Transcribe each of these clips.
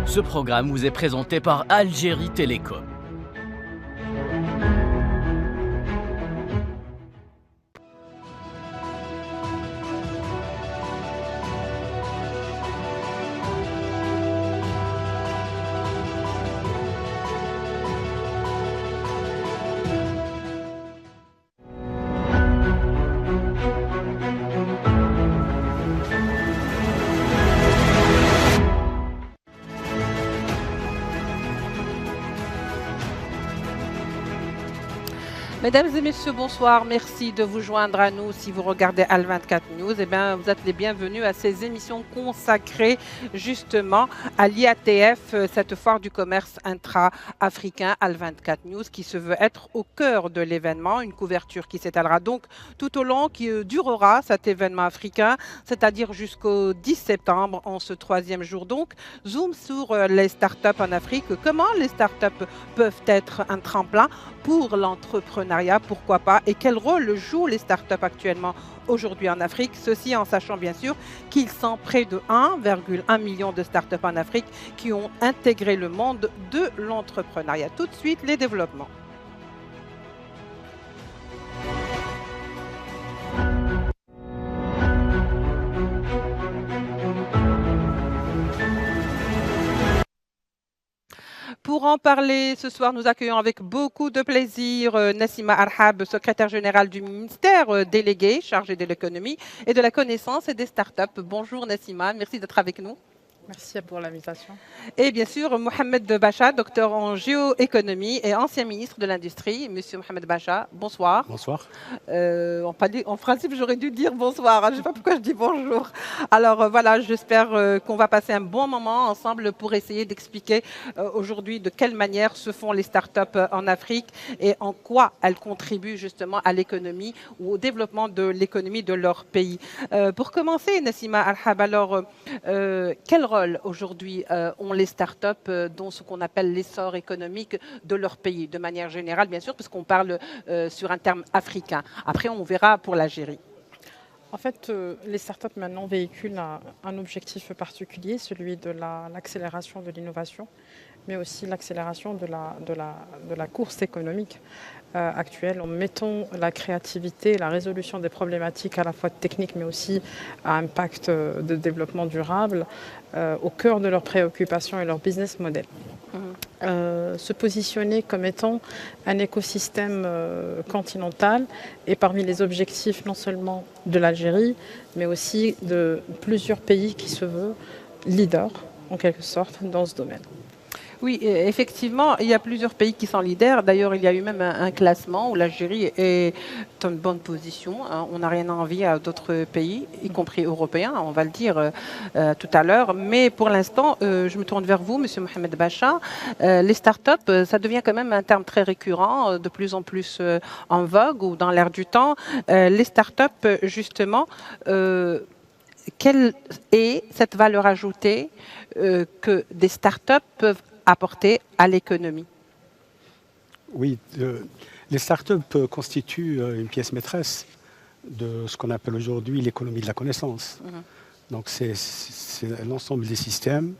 Ce programme vous est présenté par Algérie Télécom. Mesdames et messieurs, bonsoir. Merci de vous joindre à nous. Si vous regardez Al24 News, eh bien, vous êtes les bienvenus à ces émissions consacrées justement à l'IATF, cette foire du commerce intra-africain Al24 News qui se veut être au cœur de l'événement. Une couverture qui s'étalera donc tout au long, qui durera cet événement africain, c'est-à-dire jusqu'au 10 septembre, en ce troisième jour. Donc, zoom sur les startups en Afrique. Comment les startups peuvent être un tremplin pour l'entrepreneuriat, pourquoi pas, et quel rôle jouent les startups actuellement aujourd'hui en Afrique, ceci en sachant bien sûr qu'ils sont près de 1,1 million de startups en Afrique qui ont intégré le monde de l'entrepreneuriat. Tout de suite, les développements. Pour en parler, ce soir, nous accueillons avec beaucoup de plaisir Nassima Arhab, secrétaire générale du ministère délégué chargé de l'économie et de la connaissance et des startups. Bonjour Nassima, merci d'être avec nous. Merci pour l'invitation. Et bien sûr, Mohamed Bacha, docteur en géoéconomie et ancien ministre de l'Industrie. Monsieur Mohamed Bacha, bonsoir. Bonsoir. En principe, j'aurais dû dire bonsoir. Je ne sais pas pourquoi je dis bonjour. Alors voilà, j'espère qu'on va passer un bon moment ensemble pour essayer d'expliquer aujourd'hui de quelle manière se font les startups en Afrique et en quoi elles contribuent justement à l'économie ou au développement de l'économie de leur pays. Pour commencer, Nassima Arhab, alors quel rôle aujourd'hui ont les startups dans ce qu'on appelle l'essor économique de leur pays, de manière générale, bien sûr, parce qu'on parle sur un terme africain. Après, on verra pour l'Algérie. En fait, les startups maintenant véhiculent un objectif particulier, celui de l'accélération de l'innovation, mais aussi l'accélération de la course économique actuelle, en mettant la créativité, la résolution des problématiques à la fois techniques, mais aussi à impact de développement durable, au cœur de leurs préoccupations et leur business model. Se positionner comme étant un écosystème continental et parmi les objectifs non seulement de l'Algérie, mais aussi de plusieurs pays qui se veulent leaders, en quelque sorte, dans ce domaine. Oui, effectivement, il y a plusieurs pays qui sont leaders. D'ailleurs, il y a eu même un classement où l'Algérie est en bonne position. On n'a rien à envier à d'autres pays, y compris européens, on va le dire tout à l'heure. Mais pour l'instant, je me tourne vers vous, Monsieur Mohamed Bacha. Les startups, ça devient quand même un terme très récurrent, de plus en plus en vogue ou dans l'air du temps. Les startups, justement, quelle est cette valeur ajoutée que des startups peuvent apporter à l'économie? Oui, les startups constituent une pièce maîtresse de ce qu'on appelle aujourd'hui l'économie de la connaissance. Donc c'est l'ensemble des systèmes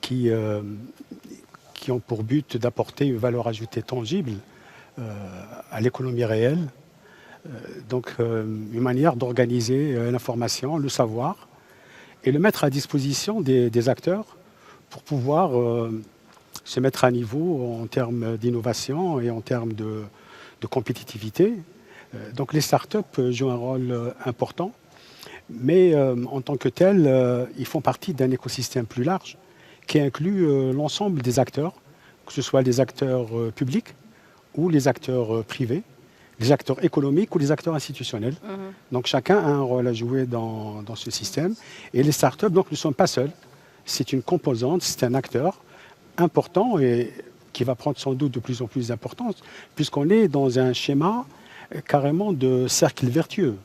qui ont pour but d'apporter une valeur ajoutée tangible à l'économie réelle. Donc une manière d'organiser l'information, le savoir, et le mettre à disposition des acteurs pour pouvoir se mettre à niveau en termes d'innovation et en termes de compétitivité. Donc les startups jouent un rôle important, mais en tant que tels, ils font partie d'un écosystème plus large qui inclut l'ensemble des acteurs, que ce soit les acteurs publics ou les acteurs privés, les acteurs économiques ou les acteurs institutionnels. Donc chacun a un rôle à jouer dans ce système. Et les startups donc, ne sont pas seuls. C'est une composante, c'est un acteur important et qui va prendre sans doute de plus en plus d'importance, puisqu'on est dans un schéma carrément de cercle vertueux,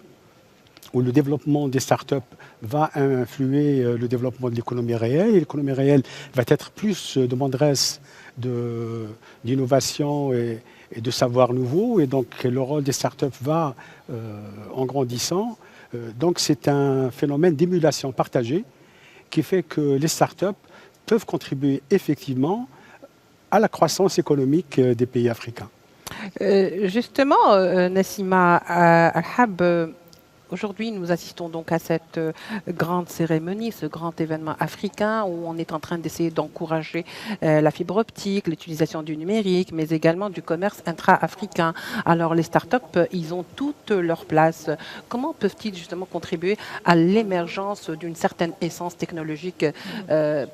où le développement des startups va influer le développement de l'économie réelle, et l'économie réelle va être plus demanderesse d'innovation et de savoir nouveau, et donc le rôle des startups va en grandissant. Donc c'est un phénomène d'émulation partagée qui fait que les startups peuvent contribuer effectivement à la croissance économique des pays africains. Justement, Nassima Al-Hab, aujourd'hui, nous assistons donc à cette grande cérémonie, ce grand événement africain où on est en train d'essayer d'encourager la fibre optique, l'utilisation du numérique, mais également du commerce intra-africain. Alors, les startups, ils ont toute leur place. Comment peuvent-ils justement contribuer à l'émergence d'une certaine essence technologique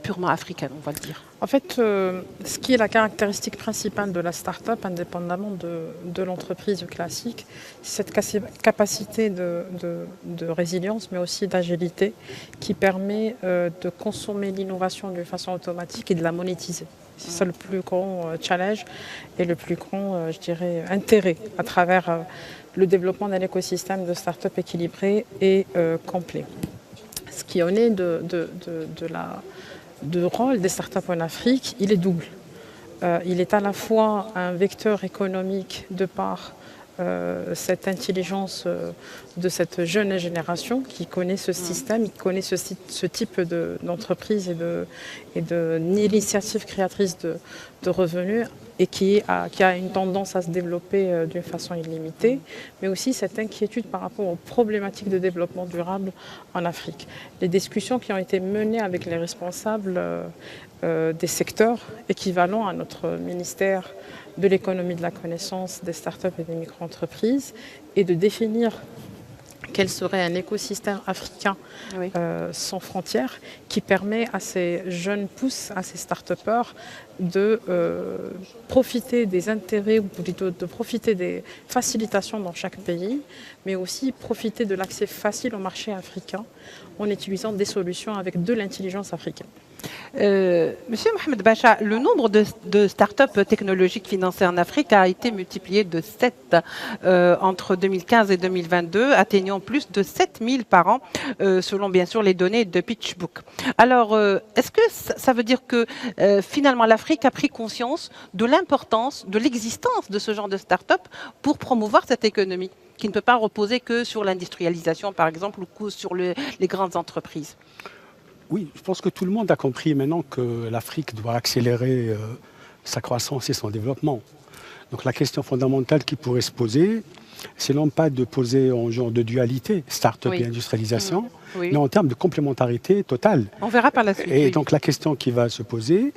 purement africaine, on va le dire? En fait, ce qui est la caractéristique principale de la start-up, indépendamment de l'entreprise classique, c'est cette capacité de résilience, mais aussi d'agilité, qui permet de consommer l'innovation d'une façon automatique et de la monétiser. C'est ça le plus grand challenge et le plus grand, je dirais, intérêt à travers le développement d'un écosystème de start-up équilibré et complet. Ce qui en est de rôle des startups en Afrique, il est double. Il est à la fois un vecteur économique de par cette intelligence de cette jeune génération qui connaît ce système, qui connaît ce type d'entreprise et d'initiative créatrice de revenus et qui a une tendance à se développer d'une façon illimitée, mais aussi cette inquiétude par rapport aux problématiques de développement durable en Afrique. Les discussions qui ont été menées avec les responsables des secteurs équivalents à notre ministère de l'économie de la connaissance, des startups et des micro-entreprises, et de définir quel serait un écosystème africain sans frontières qui permet à ces jeunes pousses, à ces start-upers de profiter des intérêts ou plutôt de profiter des facilitations dans chaque pays, mais aussi profiter de l'accès facile au marché africain en utilisant des solutions avec de l'intelligence africaine. Monsieur Mohamed Bacha, le nombre de start-up technologiques financées en Afrique a été multiplié de 7 entre 2015 et 2022, atteignant plus de 7000 par an, selon bien sûr les données de PitchBook. Alors, est-ce que ça veut dire que finalement l'Afrique a pris conscience de l'importance, de l'existence de ce genre de start-up pour promouvoir cette économie qui ne peut pas reposer que sur l'industrialisation, par exemple, ou sur les grandes entreprises? Oui, je pense que tout le monde a compris maintenant que l'Afrique doit accélérer sa croissance et son développement. Donc la question fondamentale qui pourrait se poser, c'est non pas de poser en genre de dualité, start-up et industrialisation, mais en termes de complémentarité totale. On verra par la suite. Et donc la question qui va se poser,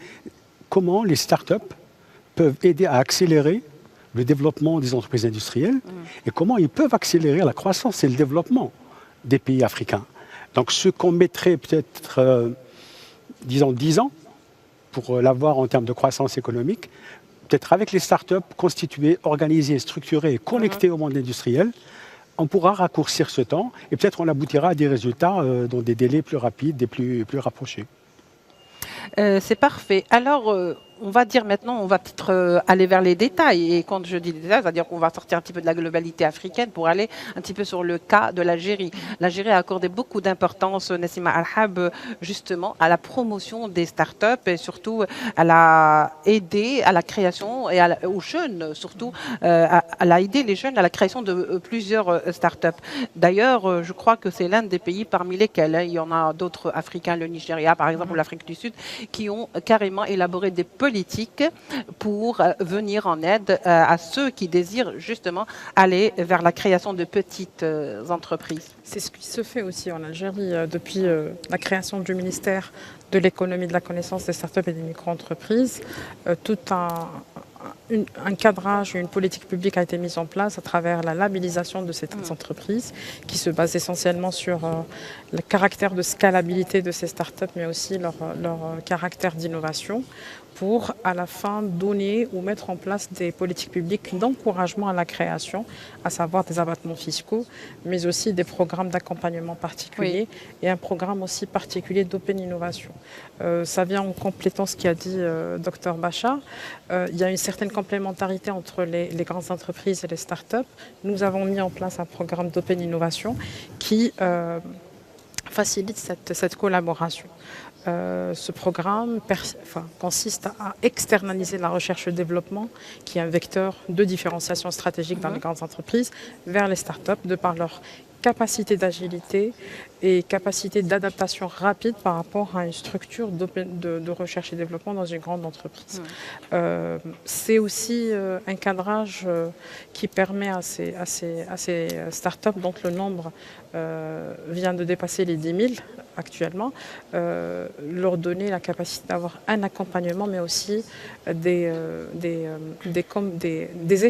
comment les start-up peuvent aider à accélérer le développement des entreprises industrielles et comment ils peuvent accélérer la croissance et le développement des pays africains. Donc ce qu'on mettrait peut-être, disons, 10 ans pour l'avoir en termes de croissance économique, peut-être avec les start-up constituées, organisées, structurées et connectées au monde industriel, on pourra raccourcir ce temps et peut-être on aboutira à des résultats dans des délais plus rapides et plus rapprochés. C'est parfait. Alors, on va dire maintenant, on va peut-être aller vers les détails. Et quand je dis des détails, c'est-à-dire qu'on va sortir un petit peu de la globalité africaine pour aller un petit peu sur le cas de l'Algérie. L'Algérie a accordé beaucoup d'importance, Nassima Al-Hab, justement, à la promotion des start-up et surtout, elle a aidé à la création et aux jeunes, surtout, elle a aidé les jeunes à la création de plusieurs start-up. D'ailleurs, je crois que c'est l'un des pays parmi lesquels, il y en a d'autres africains, le Nigeria, par exemple, ou l'Afrique du Sud, qui ont carrément élaboré des politiques pour venir en aide à ceux qui désirent justement aller vers la création de petites entreprises. C'est ce qui se fait aussi en Algérie depuis la création du ministère de l'économie de la connaissance des startups et des micro-entreprises. Tout un cadrage, une politique publique a été mise en place à travers la labellisation de ces entreprises qui se base essentiellement sur le caractère de scalabilité de ces startups, mais aussi leur caractère d'innovation pour à la fin donner ou mettre en place des politiques publiques d'encouragement à la création, à savoir des abattements fiscaux, mais aussi des programmes d'accompagnement particuliers et un programme aussi particulier d'open innovation. Ça vient en complétant ce qu'a dit Dr Bacha. Il y a une certaine complémentarité entre les grandes entreprises et les startups. Nous avons mis en place un programme d'open innovation qui facilite cette collaboration. Ce programme consiste à externaliser la recherche et développement, qui est un vecteur de différenciation stratégique dans les grandes entreprises, vers les startups, de par leur capacité d'agilité et capacité d'adaptation rapide par rapport à une structure de recherche et développement dans une grande entreprise. C'est aussi un cadrage qui permet à ces startups, dont le nombre vient de dépasser les 10 000 actuellement, leur donner la capacité d'avoir un accompagnement, mais aussi des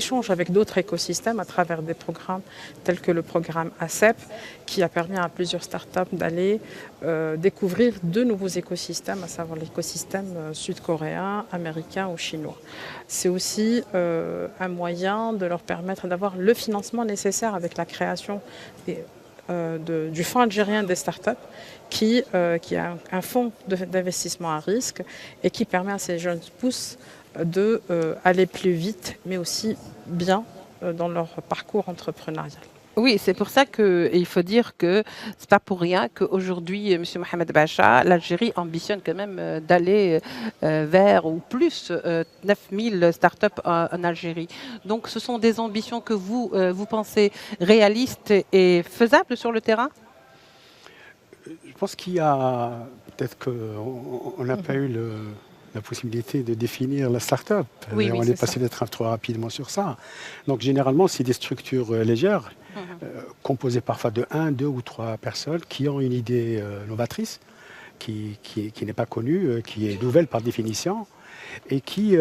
échanges avec d'autres écosystèmes à travers des programmes tels que le programme ACEP, qui a permis à plusieurs startups d'aller découvrir de nouveaux écosystèmes, à savoir l'écosystème sud-coréen, américain ou chinois. C'est aussi un moyen de leur permettre d'avoir le financement nécessaire avec la création du Fonds algérien des startups, qui est un fonds d'investissement à risque et qui permet à ces jeunes pousses d'aller plus vite, mais aussi bien dans leur parcours entrepreneurial. Oui, c'est pour ça qu'il faut dire que c'est pas pour rien qu'aujourd'hui, M. Mohamed Bacha, l'Algérie ambitionne quand même d'aller vers ou plus 9000 startups en Algérie. Donc ce sont des ambitions que vous pensez réalistes et faisables sur le terrain? Je pense qu'il y a, peut-être qu'on n'a pas eu la possibilité de définir la start-up. Oui, on est passé d'être trop rapidement sur ça. Donc généralement, c'est des structures légères, composées parfois de 1, 2 ou 3 personnes qui ont une idée novatrice, qui n'est pas connue, qui est nouvelle par définition, et qui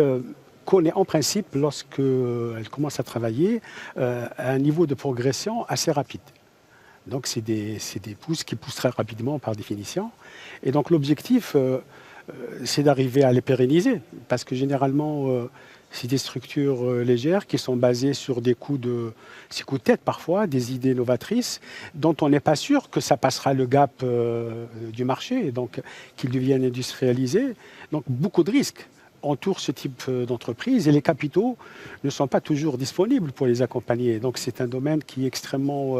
connaît en principe, lorsqu'elle commence à travailler, un niveau de progression assez rapide. Donc c'est des pousses qui poussent très rapidement par définition. Et donc l'objectif, c'est d'arriver à les pérenniser, parce que généralement, c'est des structures légères qui sont basées sur des coups de tête parfois, des idées novatrices, dont on n'est pas sûr que ça passera le gap du marché, donc qu'ils deviennent industrialisés. Donc beaucoup de risques entourent ce type d'entreprise et les capitaux ne sont pas toujours disponibles pour les accompagner. Donc c'est un domaine qui est extrêmement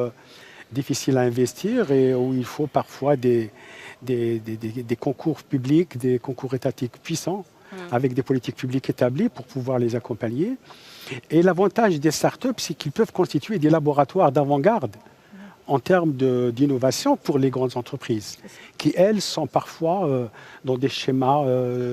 difficile à investir et où il faut parfois des concours publics, des concours étatiques puissants, avec des politiques publiques établies pour pouvoir les accompagner. Et l'avantage des startups, c'est qu'ils peuvent constituer des laboratoires d'avant-garde en termes d'innovation pour les grandes entreprises, qui, elles, sont parfois dans des schémas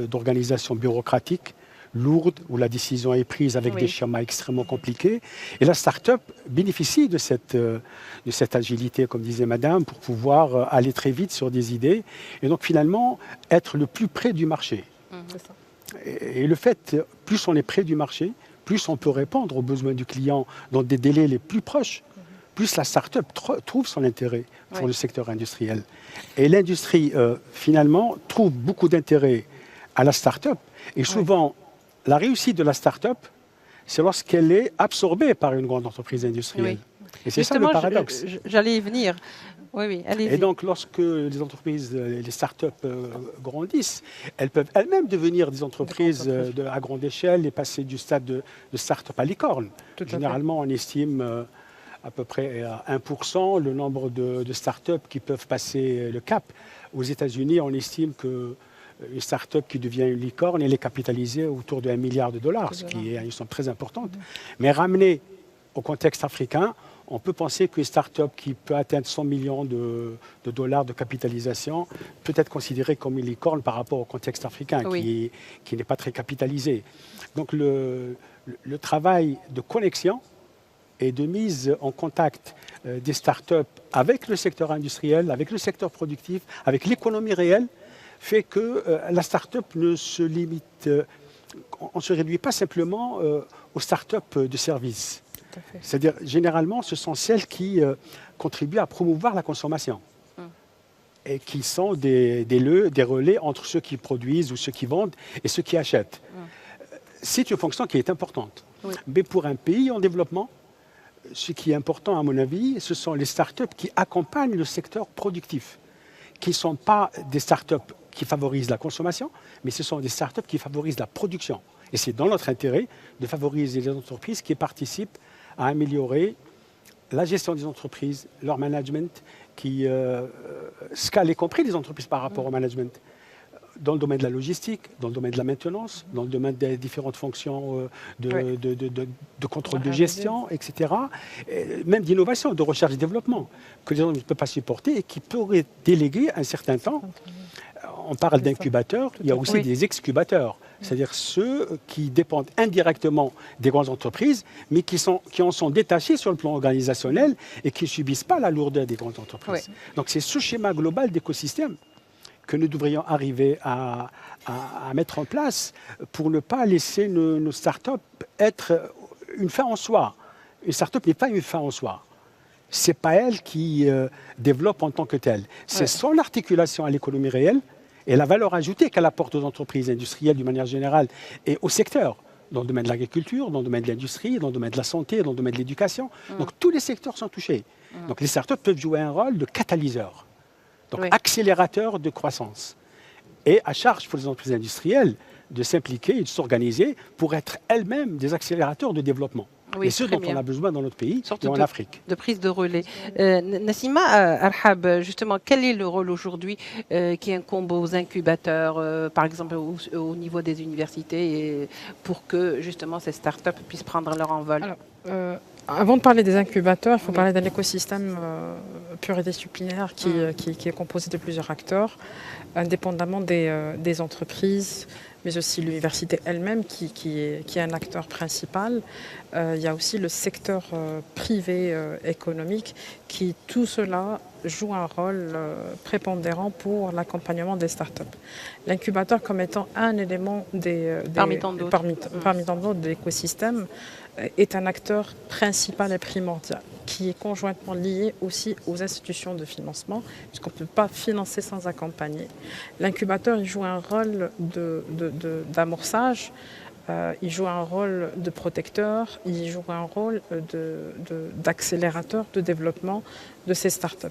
d'organisation bureaucratique lourde, où la décision est prise avec des schémas extrêmement compliqués. Et la start-up bénéficie de cette agilité, comme disait Madame, pour pouvoir aller très vite sur des idées et donc finalement être le plus près du marché. C'est ça. Et le fait, plus on est près du marché, plus on peut répondre aux besoins du client dans des délais les plus proches, plus la start-up trouve son intérêt pour le secteur industriel. Et l'industrie, finalement, trouve beaucoup d'intérêt à la start-up. Et souvent, la réussite de la start-up, c'est lorsqu'elle est absorbée par une grande entreprise industrielle. Et c'est ça le paradoxe. J'allais y venir. Oui, allez-y. Et donc, lorsque les entreprises, les start-up grandissent, elles peuvent elles-mêmes devenir des entreprises à grande échelle et passer du stade de start-up à licorne. Généralement, on estime à peu près à 1% le nombre de start-up qui peuvent passer le cap. Aux États-Unis, on estime que une start-up qui devient une licorne, elle est capitalisée autour de $1 milliard, ce qui est une somme très importante. Mais ramenée au contexte africain, on peut penser qu'une start-up qui peut atteindre 100 millions de dollars de capitalisation peut être considérée comme une licorne par rapport au contexte africain, qui n'est pas très capitalisé. Donc le travail de connexion et de mise en contact des start-up avec le secteur industriel, avec le secteur productif, avec l'économie réelle, fait que la start-up ne se limite, on ne se réduit pas simplement aux start-up de services. C'est-à-dire, généralement, ce sont celles qui contribuent à promouvoir la consommation et qui sont des relais entre ceux qui produisent ou ceux qui vendent et ceux qui achètent. C'est une fonction qui est importante. Mais pour un pays en développement, ce qui est important, à mon avis, ce sont les start-up qui accompagnent le secteur productif, qui ne sont pas des start-up qui favorisent la consommation, mais ce sont des start-up qui favorisent la production. Et c'est dans notre intérêt de favoriser les entreprises qui participent à améliorer la gestion des entreprises, leur management, ce qu'a y compris les entreprises par rapport au management. dans le domaine de la logistique, dans le domaine de la maintenance, dans le domaine des différentes fonctions de contrôle de gestion, etc. Et même d'innovation, de recherche et développement, que les gens ne peuvent pas supporter et qui pourraient déléguer un certain temps. On parle d'incubateurs, il y a aussi des excubateurs, c'est-à-dire ceux qui dépendent indirectement des grandes entreprises, mais qui en sont détachés sur le plan organisationnel et qui ne subissent pas la lourdeur des grandes entreprises. Donc c'est ce schéma global d'écosystème que nous devrions arriver à mettre en place pour ne pas laisser nos startups être une fin en soi. Une startup n'est pas une fin en soi. Ce n'est pas elle qui développe en tant que telle. C'est son articulation à l'économie réelle et la valeur ajoutée qu'elle apporte aux entreprises industrielles d'une manière générale et au secteur, dans le domaine de l'agriculture, dans le domaine de l'industrie, dans le domaine de la santé, dans le domaine de l'éducation. Donc tous les secteurs sont touchés. Donc les startups peuvent jouer un rôle de catalyseur, donc accélérateur de croissance. Et à charge pour les entreprises industrielles de s'impliquer et de s'organiser pour être elles-mêmes des accélérateurs de développement. Et ce dont on a besoin dans notre pays et en Afrique. De prise de relais. Nassima Arhab, justement, quel est le rôle aujourd'hui qui incombe aux incubateurs, par exemple au niveau des universités, pour que justement ces startups puissent prendre leur envol? Alors, avant de parler des incubateurs, il faut parler d'un écosystème pluridisciplinaire qui est composé de plusieurs acteurs, indépendamment des entreprises, mais aussi l'université elle-même qui est un acteur principal. Il y a aussi le secteur privé économique qui, tout cela, joue un rôle prépondérant pour l'accompagnement des startups. L'incubateur comme étant un élément parmi tant d'autres de l'écosystème est un acteur principal et primordial qui est conjointement lié aussi aux institutions de financement puisqu'on ne peut pas financer sans accompagner. L'incubateur il joue un rôle d'amorçage, il joue un rôle de protecteur, il joue un rôle d'accélérateur de développement de ces startups.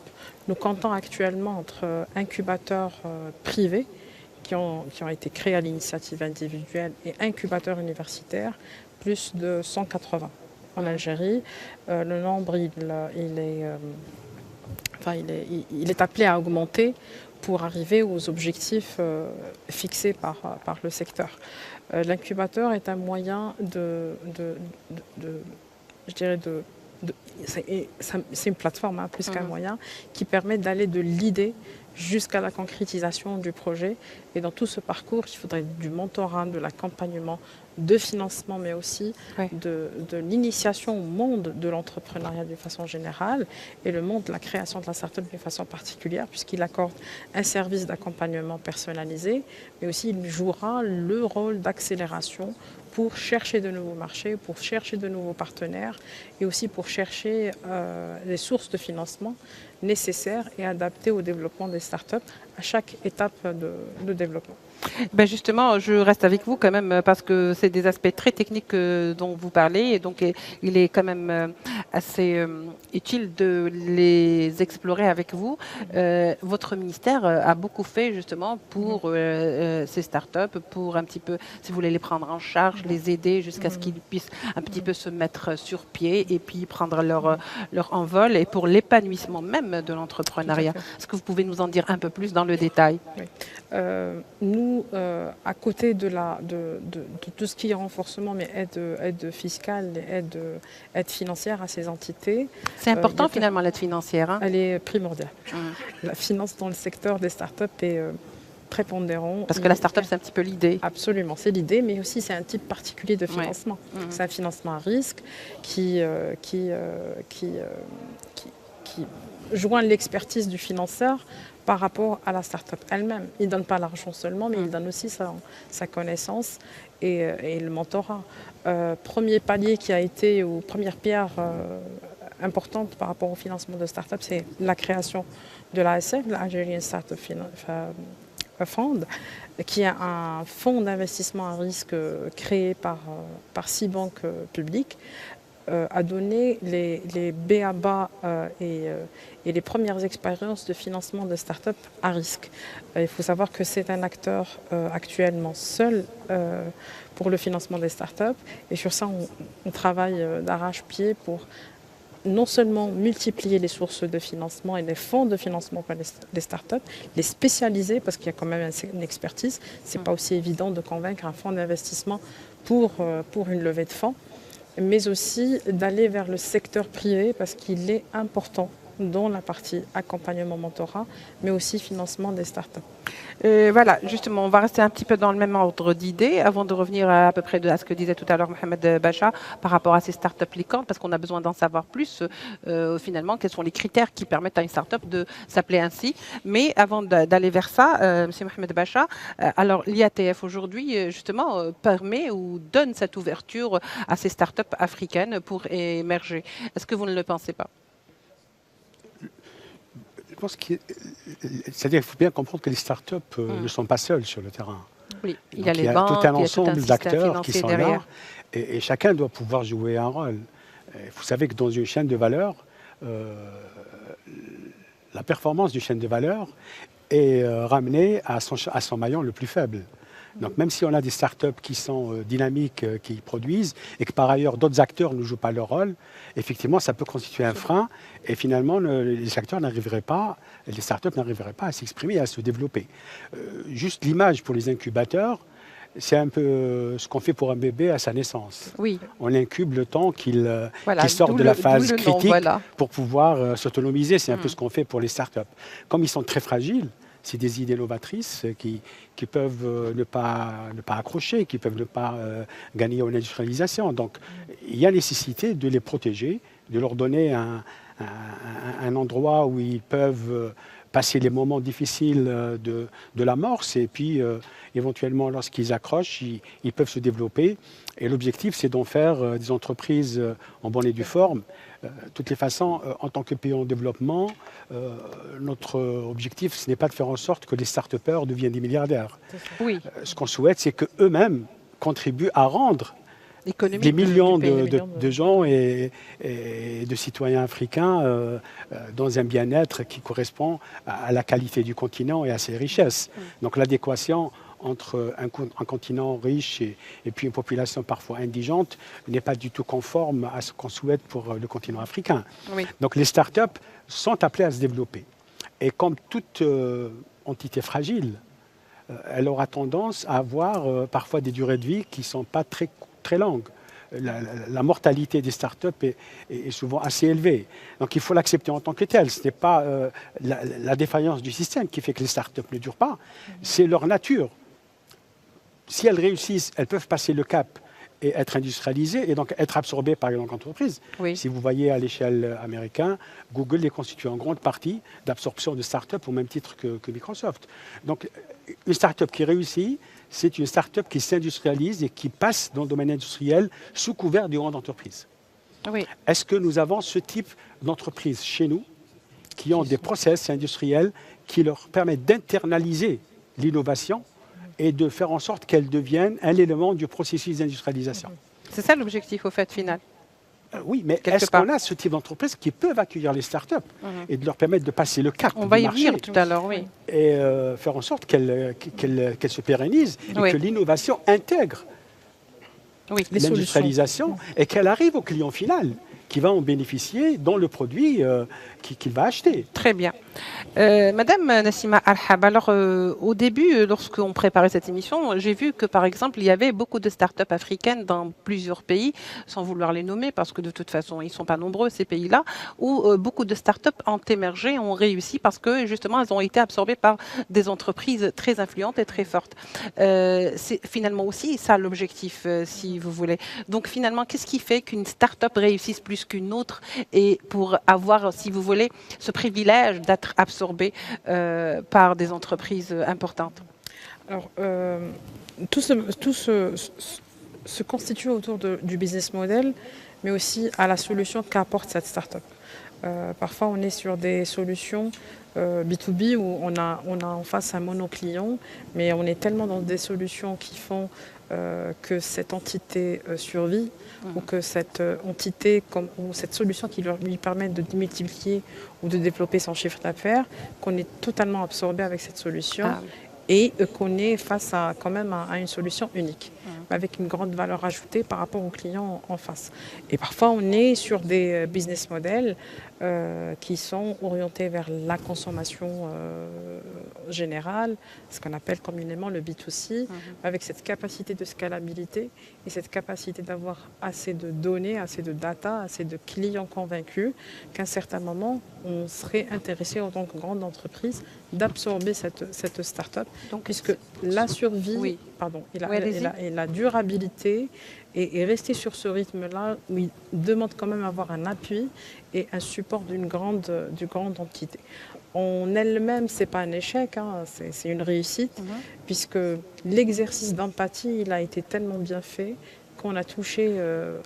Nous comptons actuellement entre incubateurs privés qui ont été créés à l'initiative individuelle et incubateurs universitaires, plus de 180 en Algérie. Le nombre il est appelé à augmenter pour arriver aux objectifs fixés par le secteur. L'incubateur est un moyen c'est une plateforme plus qu'un moyen qui permet d'aller de l'idée jusqu'à la concrétisation du projet. Et dans tout ce parcours, il faudrait du mentorat, de l'accompagnement, de financement, mais aussi de l'initiation au monde de l'entrepreneuriat d'une façon générale et le monde de la création de la start-up d'une façon particulière, puisqu'il accorde un service d'accompagnement personnalisé, mais aussi il jouera le rôle d'accélération pour chercher de nouveaux marchés, pour chercher de nouveaux partenaires et aussi pour chercher les sources de financement nécessaires et adaptées au développement des startups à chaque étape de développement. Ben justement, je reste avec vous quand même parce que c'est des aspects très techniques dont vous parlez et donc il est quand même assez utile de les explorer avec vous. Votre ministère a beaucoup fait justement pour ces startups, pour un petit peu, si vous voulez les prendre en charge, les aider jusqu'à ce qu'ils puissent un petit peu se mettre sur pied et puis prendre leur envol et pour l'épanouissement même de l'entrepreneuriat. Est-ce que vous pouvez nous en dire un peu plus dans le détail? Nous, à côté de tout ce qui est renforcement, mais aide fiscale et aide financière à ces entités. C'est important finalement l'aide financière. Elle est primordiale. La finance dans le secteur des startups est prépondérant. Parce que la start-up, c'est un petit peu l'idée. Absolument, c'est l'idée, mais aussi c'est un type particulier de financement. C'est un financement à risque qui joint l'expertise du financeur par rapport à la start-up elle-même. Il ne donne pas l'argent seulement, mais il donne aussi sa connaissance et le mentorat. Premier palier qui a été, ou première pierre importante par rapport au financement de start-up, c'est la création de l'ASF, l'Algerian Startup Fund, qui est un fonds d'investissement à risque créé par 6 banques publiques, a donné les b.a.-ba et les premières expériences de financement de start-up à risque. Il faut savoir que c'est un acteur actuellement seul pour le financement des start-up et sur ça on travaille d'arrache-pied pour non seulement multiplier les sources de financement et les fonds de financement pour les startups, les spécialiser parce qu'il y a quand même une expertise. Ce n'est pas aussi évident de convaincre un fonds d'investissement pour une levée de fonds, mais aussi d'aller vers le secteur privé parce qu'il est important dans la partie accompagnement mentorat, mais aussi financement des startups. Voilà, justement, on va rester un petit peu dans le même ordre d'idées avant de revenir à peu près à ce que disait tout à l'heure Mohamed Bacha par rapport à ces startups licornes, parce qu'on a besoin d'en savoir plus, finalement, quels sont les critères qui permettent à une startup de s'appeler ainsi. Mais avant d'aller vers ça, M. Mohamed Bacha, alors l'IATF aujourd'hui, justement, permet ou donne cette ouverture à ces startups africaines pour émerger. Est-ce que vous ne le pensez pas? Je pense c'est-à-dire qu'il faut bien comprendre que les startups ne sont pas seules sur le terrain. Oui, il Donc, y a les banques, tout un ensemble d'acteurs qui sont derrière. là et chacun doit pouvoir jouer un rôle. Et vous savez que dans une chaîne de valeur, la performance d'une chaîne de valeur est ramenée à son maillon le plus faible. Donc même si on a des startups qui sont dynamiques, qui produisent, et que par ailleurs d'autres acteurs ne jouent pas leur rôle, effectivement ça peut constituer un frein, et finalement les acteurs n'arriveraient pas, les startups n'arriveraient pas à s'exprimer et à se développer. Juste l'image pour les incubateurs, c'est un peu ce qu'on fait pour un bébé à sa naissance. Oui. On incube le temps qu'il Voilà, sorte de la phase nom, critique voilà. pour pouvoir s'autonomiser. C'est un peu ce qu'on fait pour les startups. Comme ils sont très fragiles, c'est des idées novatrices qui peuvent ne pas accrocher, qui peuvent ne pas gagner en industrialisation. Donc, il y a nécessité de les protéger, de leur donner un endroit où ils peuvent passer les moments difficiles de l'amorce et puis éventuellement lorsqu'ils accrochent, ils peuvent se développer. Et l'objectif, c'est d'en faire des entreprises en bonne et due forme. De toutes les façons, en tant que pays en développement, notre objectif, ce n'est pas de faire en sorte que les start-upers deviennent des milliardaires. Oui. Ce qu'on souhaite, c'est qu'eux-mêmes contribuent à rendre des millions de gens et de citoyens africains dans un bien-être qui correspond à la qualité du continent et à ses richesses. Donc l'adéquation entre un continent riche et puis une population parfois indigente n'est pas du tout conforme à ce qu'on souhaite pour le continent africain. Oui. Donc les startups sont appelées à se développer. Et comme toute entité fragile, elle aura tendance à avoir parfois des durées de vie qui ne sont pas très longues. La mortalité des startups est souvent assez élevée. Donc il faut l'accepter en tant que tel. Ce n'est pas la défaillance du système qui fait que les startups ne durent pas, c'est leur nature. Si elles réussissent, elles peuvent passer le cap et être industrialisées et donc être absorbées par une entreprise. Oui. Si vous voyez à l'échelle américaine, Google est constitué en grande partie d'absorption de start-up au même titre que Microsoft. Donc une start-up qui réussit, c'est une start-up qui s'industrialise et qui passe dans le domaine industriel sous couvert de grandes entreprises. Oui. Est-ce que nous avons ce type d'entreprise chez nous qui ont des process industriels qui leur permettent d'internaliser l'innovation et de faire en sorte qu'elle devienne un élément du processus d'industrialisation? C'est ça l'objectif au fait final. Oui, mais Quelque est-ce part. qu'on a ce type d'entreprise qui peuvent accueillir les startups et de leur permettre de passer le cap On du va y marché venir tout à l'heure, oui. et faire en sorte qu'elles se pérennisent Oui. et que l'innovation intègre Oui. l'industrialisation et qu'elle arrive au client final qui va en bénéficier dans le produit qu'il va acheter. Très bien. Madame Nassima Arhab, alors au début, lorsqu'on préparait cette émission, j'ai vu que par exemple, il y avait beaucoup de startups africaines dans plusieurs pays, sans vouloir les nommer, parce que de toute façon, ils ne sont pas nombreux, ces pays-là, où beaucoup de startups ont émergé, ont réussi, parce que justement, elles ont été absorbées par des entreprises très influentes et très fortes. C'est finalement aussi ça l'objectif, si vous voulez. Donc finalement, qu'est-ce qui fait qu'une startup réussisse plus qu'une autre et pour avoir, si vous voulez, ce privilège d'être absorbé par des entreprises importantes? Alors, tout se constitue autour du business model, mais aussi à la solution qu'apporte cette start-up. Parfois, on est sur des solutions B2B où on a en face un monoclient, mais on est tellement dans des solutions qui font que cette entité survit ou que cette entité ou cette solution qui lui permet de multiplier ou de développer son chiffre d'affaires, qu'on est totalement absorbé avec cette solution et qu'on est face à quand même à une solution unique. avec une grande valeur ajoutée par rapport aux clients en face. Et parfois, on est sur des business models qui sont orientés vers la consommation générale, ce qu'on appelle communément le B2C, avec cette capacité de scalabilité et cette capacité d'avoir assez de données, assez de data, assez de clients convaincus qu'à un certain moment, on serait intéressé en tant que grande entreprise d'absorber cette start-up, puisque la survie et la durabilité et rester sur ce rythme-là, où il demande quand même avoir un appui et un support d'une grande entité. En elle-même, ce n'est pas un échec, hein, c'est une réussite, puisque l'exercice d'empathie, il a été tellement bien fait qu'on a touché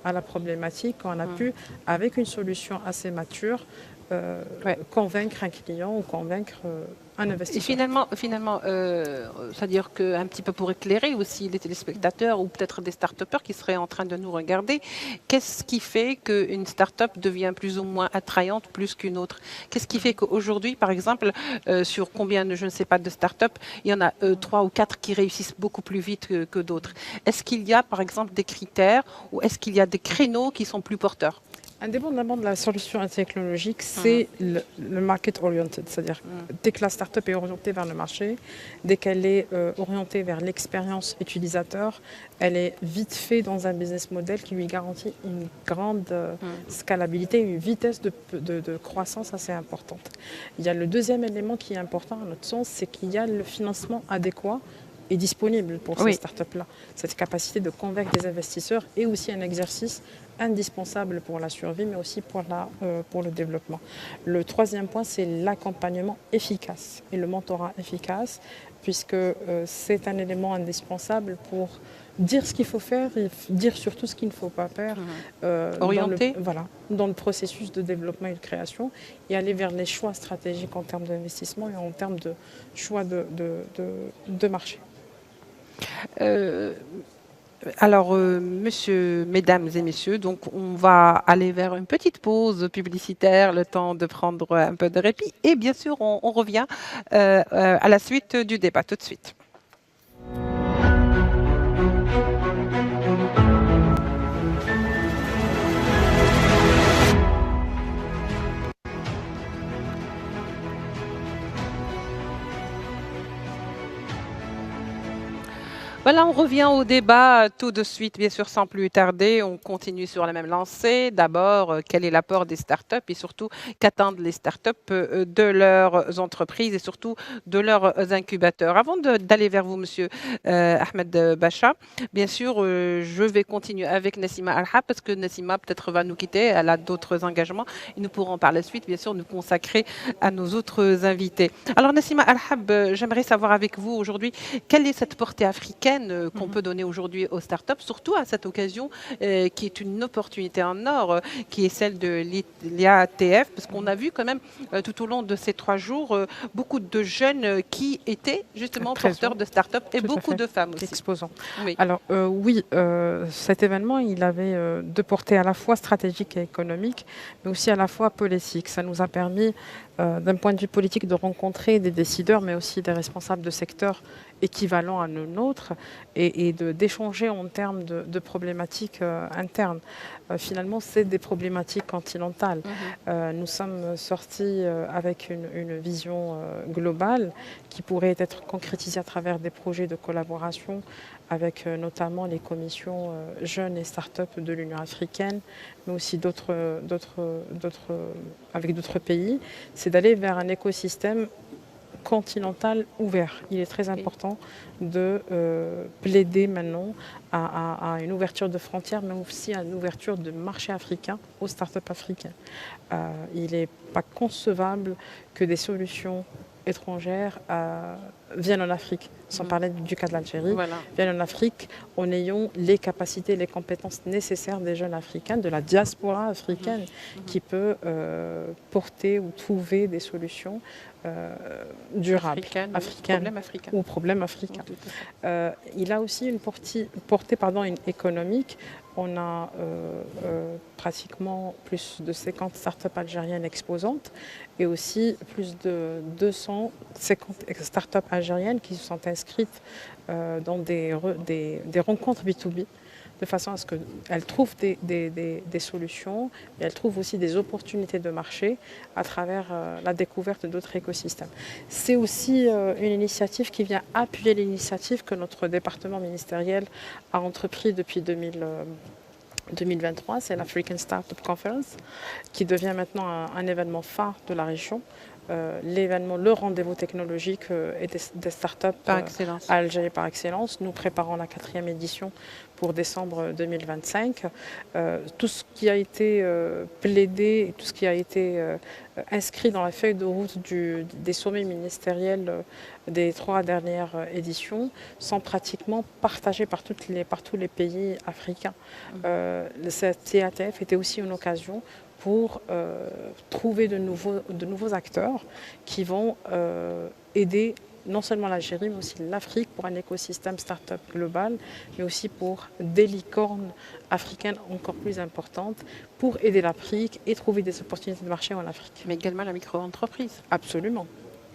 à la problématique, qu'on a pu, avec une solution assez mature, convaincre un client ou convaincre un investisseur. Et finalement c'est-à-dire qu'un petit peu pour éclairer aussi les téléspectateurs ou peut-être des start-upers qui seraient en train de nous regarder, qu'est-ce qui fait qu'une start-up devient plus ou moins attrayante plus qu'une autre? Qu'est-ce qui fait qu'aujourd'hui, par exemple, sur combien, je ne sais pas, de start-up, il y en a 3 ou 4 qui réussissent beaucoup plus vite que d'autres? Est-ce qu'il y a, par exemple, des critères ou est-ce qu'il y a des créneaux qui sont plus porteurs? Indépendamment de la solution technologique, c'est le market oriented, c'est-à-dire dès que la start-up est orientée vers le marché, dès qu'elle est orientée vers l'expérience utilisateur, elle est vite fait dans un business model qui lui garantit une grande scalabilité, une vitesse de croissance assez importante. Il y a le deuxième élément qui est important à notre sens, c'est qu'il y a le financement adéquat est disponible pour ces startups-là. Cette capacité de convaincre des investisseurs est aussi un exercice indispensable pour la survie, mais aussi pour le développement. Le troisième point, c'est l'accompagnement efficace et le mentorat efficace, puisque c'est un élément indispensable pour dire ce qu'il faut faire et dire surtout ce qu'il ne faut pas faire dans le processus de développement et de création et aller vers les choix stratégiques en termes d'investissement et en termes de choix de marché. Alors, mesdames et messieurs, donc on va aller vers une petite pause publicitaire, le temps de prendre un peu de répit. Et bien sûr, on revient à la suite du débat tout de suite. Voilà, on revient au débat tout de suite, bien sûr, sans plus tarder. On continue sur la même lancée. D'abord, quel est l'apport des startups et surtout, qu'attendent les startups de leurs entreprises et surtout de leurs incubateurs. Avant d'aller vers vous, monsieur Ahmed Bacha, bien sûr, je vais continuer avec Nassima Al-Hab parce que Nassima peut-être va nous quitter. Elle a d'autres engagements et nous pourrons par la suite, bien sûr, nous consacrer à nos autres invités. Alors, Nassima Al-Hab, j'aimerais savoir avec vous aujourd'hui, quelle est cette portée africaine qu'on peut donner aujourd'hui aux startups, surtout à cette occasion qui est une opportunité en or, qui est celle de l'IATF, parce qu'on a vu quand même tout au long de ces 3 jours beaucoup de jeunes qui étaient justement porteurs de startups et beaucoup de femmes aussi. Exposants. Oui. Alors cet événement, il avait deux portées à la fois stratégique et économique, mais aussi à la fois politique. Ça nous a permis d'un point de vue politique de rencontrer des décideurs, mais aussi des responsables de secteurs équivalents à nos nôtres et d'échanger en termes de problématiques internes. Finalement, c'est des problématiques continentales. Nous sommes sortis avec une vision globale qui pourrait être concrétisée à travers des projets de collaboration avec notamment les commissions jeunes et start-up de l'Union africaine, mais aussi avec d'autres pays. C'est d'aller vers un écosystème continental ouvert. Il est très important de plaider maintenant à une ouverture de frontières, mais aussi à une ouverture de marché africain aux startups africains. Il n'est pas concevable que des solutions étrangères viennent en Afrique, sans parler du cas de l'Algérie, viennent en Afrique en ayant les capacités, les compétences nécessaires des jeunes africains, de la diaspora africaine, qui peut porter ou trouver des solutions durables, africaines ou problèmes africains. Il a aussi une portée économique. On a pratiquement plus de 50 startups algériennes exposantes et aussi plus de 250 startups algériennes qui se sont inscrites dans des rencontres B2B, de façon à ce qu'elles trouvent des solutions, mais elles trouvent aussi des opportunités de marché à travers la découverte d'autres écosystèmes. C'est aussi une initiative qui vient appuyer l'initiative que notre département ministériel a entrepris depuis 2023, c'est l'African Startup Conference, qui devient maintenant un événement phare de la région. L'événement, le rendez-vous technologique et des startups Par excellence. à Alger par excellence. Nous préparons la 4e édition pour décembre 2025. Tout ce qui a été plaidé et tout ce qui a été inscrit dans la feuille de route des sommets ministériels des 3 dernières éditions sont pratiquement partagés par tous les pays africains. Cette CATF était aussi une occasion pour trouver de nouveaux acteurs qui vont aider non seulement l'Algérie, mais aussi l'Afrique pour un écosystème start-up global, mais aussi pour des licornes africaines encore plus importantes, pour aider l'Afrique et trouver des opportunités de marché en Afrique. Mais également la micro-entreprise. Absolument.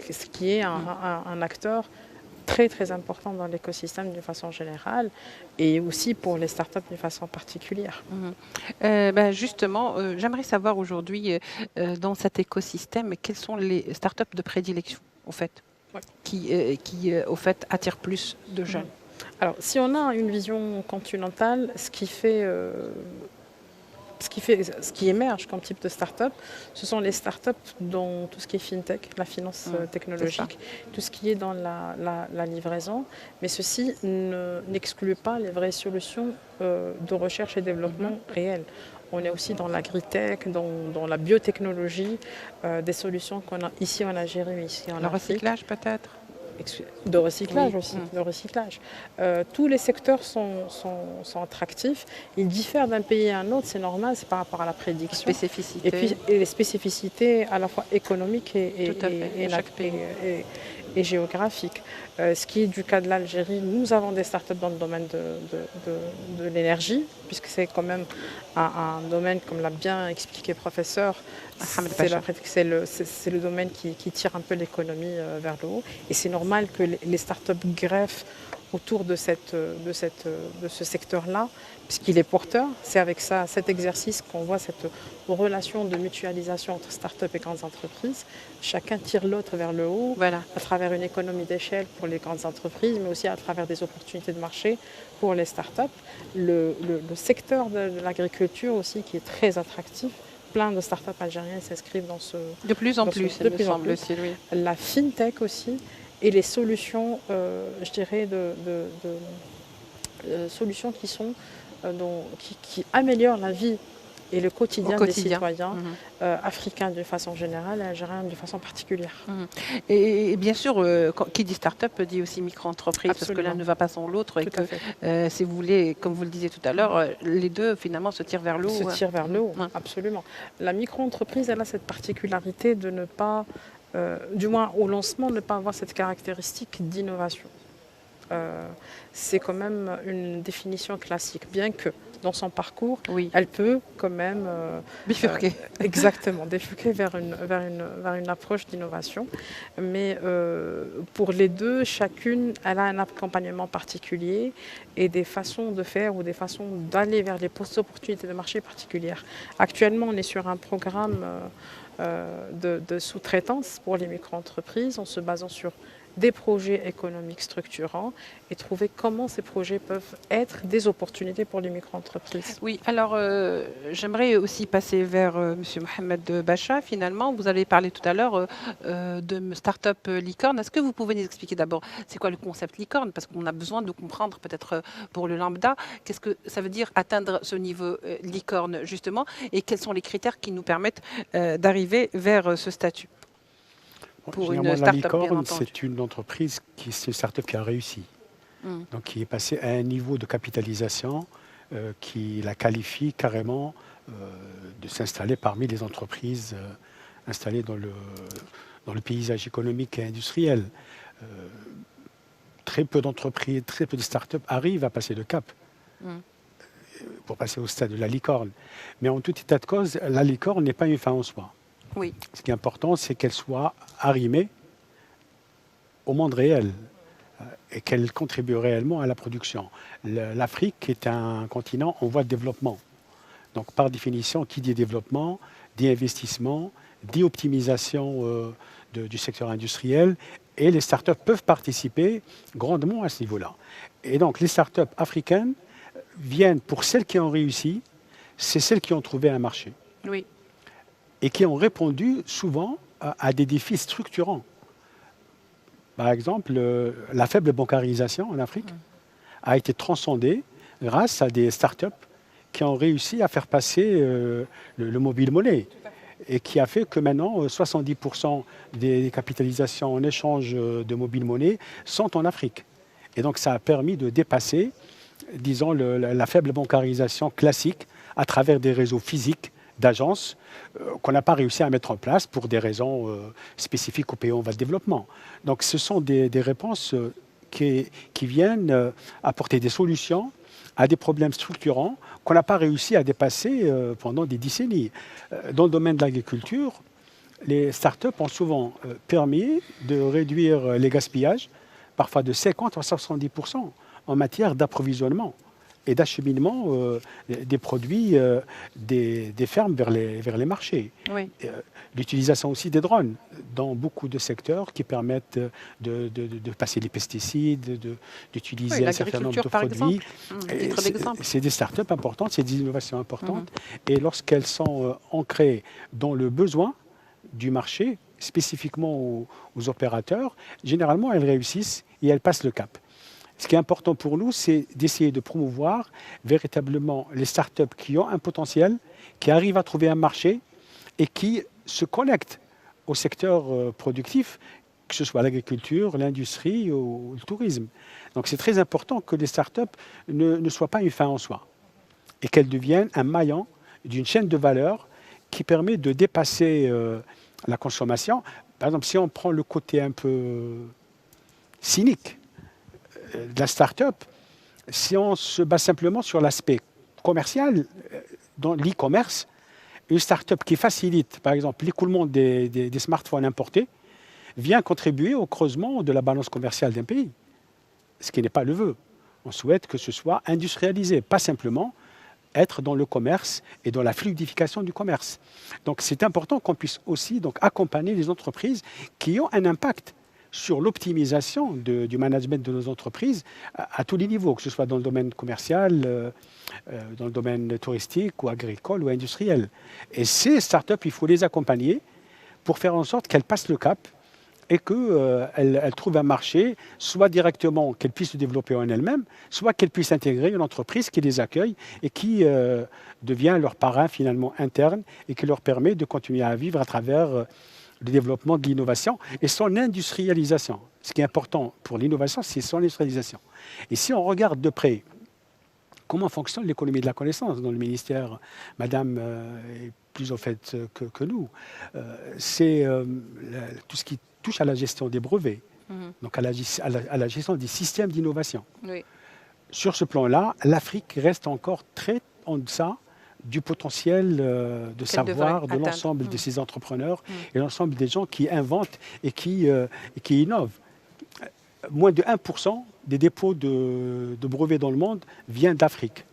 Ce qui est un acteur très très important dans l'écosystème d'une façon générale et aussi pour les startups d'une façon particulière. Justement, j'aimerais savoir aujourd'hui dans cet écosystème quelles sont les startups de prédilection au fait, qui au fait attirent plus de jeunes. Alors si on a une vision continentale, ce qui émerge comme type de start-up, ce sont les start-up dans tout ce qui est fintech, la finance technologique, tout ce qui est dans la livraison, mais ceci n'exclut pas les vraies solutions de recherche et développement réelles. On est aussi dans l'agritech, dans la biotechnologie, des solutions qu'on a ici en Algérie, mais ici en Afrique. Le recyclage peut-être ? De recyclage aussi, de recyclage. Tous les secteurs sont attractifs. Ils diffèrent d'un pays à un autre, c'est normal, c'est par rapport à la prédiction. Spécificité. Et puis les spécificités à la fois économiques et géographiques. Ce qui est du cas de l'Algérie, nous avons des startups dans le domaine de l'énergie, puisque c'est quand même un domaine, comme l'a bien expliqué le professeur, c'est le domaine qui tire un peu l'économie vers le haut. Et c'est normal que les startups greffent autour de ce secteur-là, puisqu'il est porteur. C'est avec ça, cet exercice qu'on voit cette relation de mutualisation entre startups et grandes entreprises. Chacun tire l'autre vers le haut, à travers une économie d'échelle pour les grandes entreprises, mais aussi à travers des opportunités de marché pour les startups. Le secteur de l'agriculture aussi, qui est très attractif. Plein de startups algériennes s'inscrivent dans ce... De plus en plus, il me semble. La fintech aussi. Et les solutions, je dirais, solutions qui améliorent la vie et le quotidien des citoyens africains d'une façon générale et algériens d'une façon particulière. Et bien sûr, qui dit start-up dit aussi micro-entreprise, parce que l'un ne va pas sans l'autre. Et que, si vous voulez, comme vous le disiez tout à l'heure, les deux finalement se tirent vers le haut. Se tirent vers le haut, absolument. La micro-entreprise, elle a cette particularité de ne pas... du moins au lancement, ne pas avoir cette caractéristique d'innovation. C'est quand même une définition classique, bien que dans son parcours, elle peut quand même bifurquer. Exactement, bifurquer vers une approche d'innovation. Mais pour les deux, chacune, elle a un accompagnement particulier et des façons de faire ou des façons d'aller vers des opportunités de marché particulières. Actuellement, on est sur un programme de sous-traitance pour les micro-entreprises en se basant sur des projets économiques structurants et trouver comment ces projets peuvent être des opportunités pour les micro-entreprises. Oui, alors j'aimerais aussi passer vers M. Mohamed Bacha. Finalement, vous avez parlé tout à l'heure de start-up licorne. Est-ce que vous pouvez nous expliquer d'abord c'est quoi le concept licorne? Parce qu'on a besoin de comprendre peut-être pour le lambda, qu'est-ce que ça veut dire atteindre ce niveau licorne justement et quels sont les critères qui nous permettent d'arriver vers ce statut? Pour une la licorne, c'est une entreprise, c'est une start-up qui a réussi. Donc qui est passée à un niveau de capitalisation qui la qualifie carrément de s'installer parmi les entreprises installées dans le paysage économique et industriel. Très peu d'entreprises, très peu de start-up arrivent à passer le cap pour passer au stade de la licorne. Mais en tout état de cause, la licorne n'est pas une fin en soi. Oui. Ce qui est important, c'est qu'elle soit arrimée au monde réel et qu'elle contribue réellement à la production. L'Afrique est un continent en voie de développement. Donc, par définition, qui dit développement, dit investissement, dit optimisation du secteur industriel, et les startups peuvent participer grandement à ce niveau-là. Et donc, les startups africaines viennent, pour celles qui ont réussi, c'est celles qui ont trouvé un marché. Oui. Et qui ont répondu souvent à des défis structurants. Par exemple, la faible bancarisation en Afrique a été transcendée grâce à des startups qui ont réussi à faire passer le mobile money et qui a fait que maintenant 70% des capitalisations en échange de mobile money sont en Afrique. Et donc ça a permis de dépasser, disons, la faible bancarisation classique à travers des réseaux physiques d'agences qu'on n'a pas réussi à mettre en place pour des raisons spécifiques aux pays en voie de développement. Donc ce sont des réponses qui viennent apporter des solutions à des problèmes structurants qu'on n'a pas réussi à dépasser pendant des décennies. Dans le domaine de l'agriculture, les startups ont souvent permis de réduire les gaspillages, parfois de 50 à 70% en matière d'approvisionnement et d'acheminement des produits des fermes vers les marchés. Oui. L'utilisation aussi des drones dans beaucoup de secteurs qui permettent de passer les pesticides, d'utiliser un certain nombre de produits. C'est des startups importantes, c'est des innovations importantes. Et lorsqu'elles sont ancrées dans le besoin du marché, spécifiquement aux opérateurs, généralement elles réussissent et elles passent le cap. Ce qui est important pour nous, c'est d'essayer de promouvoir véritablement les startups qui ont un potentiel, qui arrivent à trouver un marché et qui se connectent au secteur productif, que ce soit l'agriculture, l'industrie ou le tourisme. Donc c'est très important que les startups ne soient pas une fin en soi et qu'elles deviennent un maillon d'une chaîne de valeur qui permet de dépasser la consommation. Par exemple, si on prend le côté un peu cynique de la start-up, si on se base simplement sur l'aspect commercial, dans l'e-commerce, une start-up qui facilite, par exemple, l'écoulement des smartphones importés, vient contribuer au creusement de la balance commerciale d'un pays, ce qui n'est pas le vœu. On souhaite que ce soit industrialisé, pas simplement être dans le commerce et dans la fluidification du commerce. Donc c'est important qu'on puisse aussi accompagner les entreprises qui ont un impact sur l'optimisation du management de nos entreprises à tous les niveaux, que ce soit dans le domaine commercial, dans le domaine touristique ou agricole ou industriel. Et ces startups, il faut les accompagner pour faire en sorte qu'elles passent le cap et qu'elles trouvent un marché, soit directement qu'elles puissent se développer en elles-mêmes, soit qu'elles puissent intégrer une entreprise qui les accueille et qui devient leur parrain finalement interne et qui leur permet de continuer à vivre à travers le développement de l'innovation et son industrialisation. Ce qui est important pour l'innovation, c'est son industrialisation. Et si on regarde de près comment fonctionne l'économie de la connaissance dans le ministère, Madame est plus au fait que nous, c'est tout ce qui touche à la gestion des brevets, donc à la gestion des systèmes d'innovation. Oui. Sur ce plan-là, l'Afrique reste encore très en deçà du potentiel de savoir de l'ensemble de ces entrepreneurs et l'ensemble des gens qui inventent et qui innovent. Moins de 1% des dépôts de brevets dans le monde vient d'Afrique,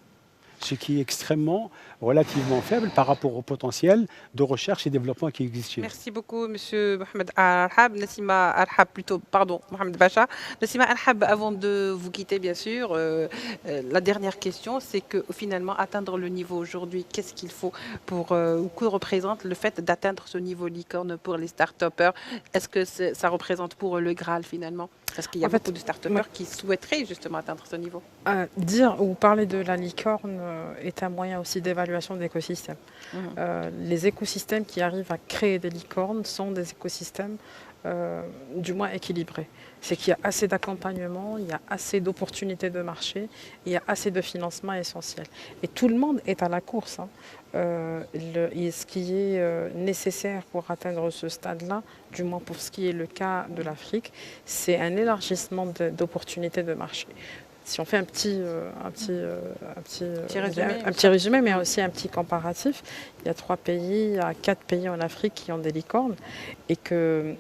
ce qui est extrêmement, relativement faible par rapport au potentiel de recherche et développement qui existe. Merci beaucoup, Monsieur Mohamed Al-Hab. Nassima Al-Hab, plutôt, pardon, Mohamed Bacha. Nassima Al-Hab, avant de vous quitter, bien sûr, la dernière question, c'est que finalement, atteindre le niveau aujourd'hui, qu'est-ce qu'il faut pour, ou que représente le fait d'atteindre ce niveau licorne pour les start-upers? Est-ce que ça représente pour le Graal finalement? Parce qu'il y a beaucoup de start-upers qui souhaiteraient justement atteindre ce niveau. Dire ou parler de la licorne est un moyen aussi d'évaluation d'écosystèmes. Les écosystèmes qui arrivent à créer des licornes sont des écosystèmes du moins équilibrés. C'est qu'il y a assez d'accompagnement, il y a assez d'opportunités de marché, il y a assez de financement essentiel. Et tout le monde est à la course. Ce qui est nécessaire pour atteindre ce stade-là, du moins pour ce qui est le cas de l'Afrique, c'est un élargissement d'opportunités de marché. Si on fait un petit résumé, mais aussi un petit comparatif, il y a 3 pays, il y a 4 pays en Afrique qui ont des licornes et que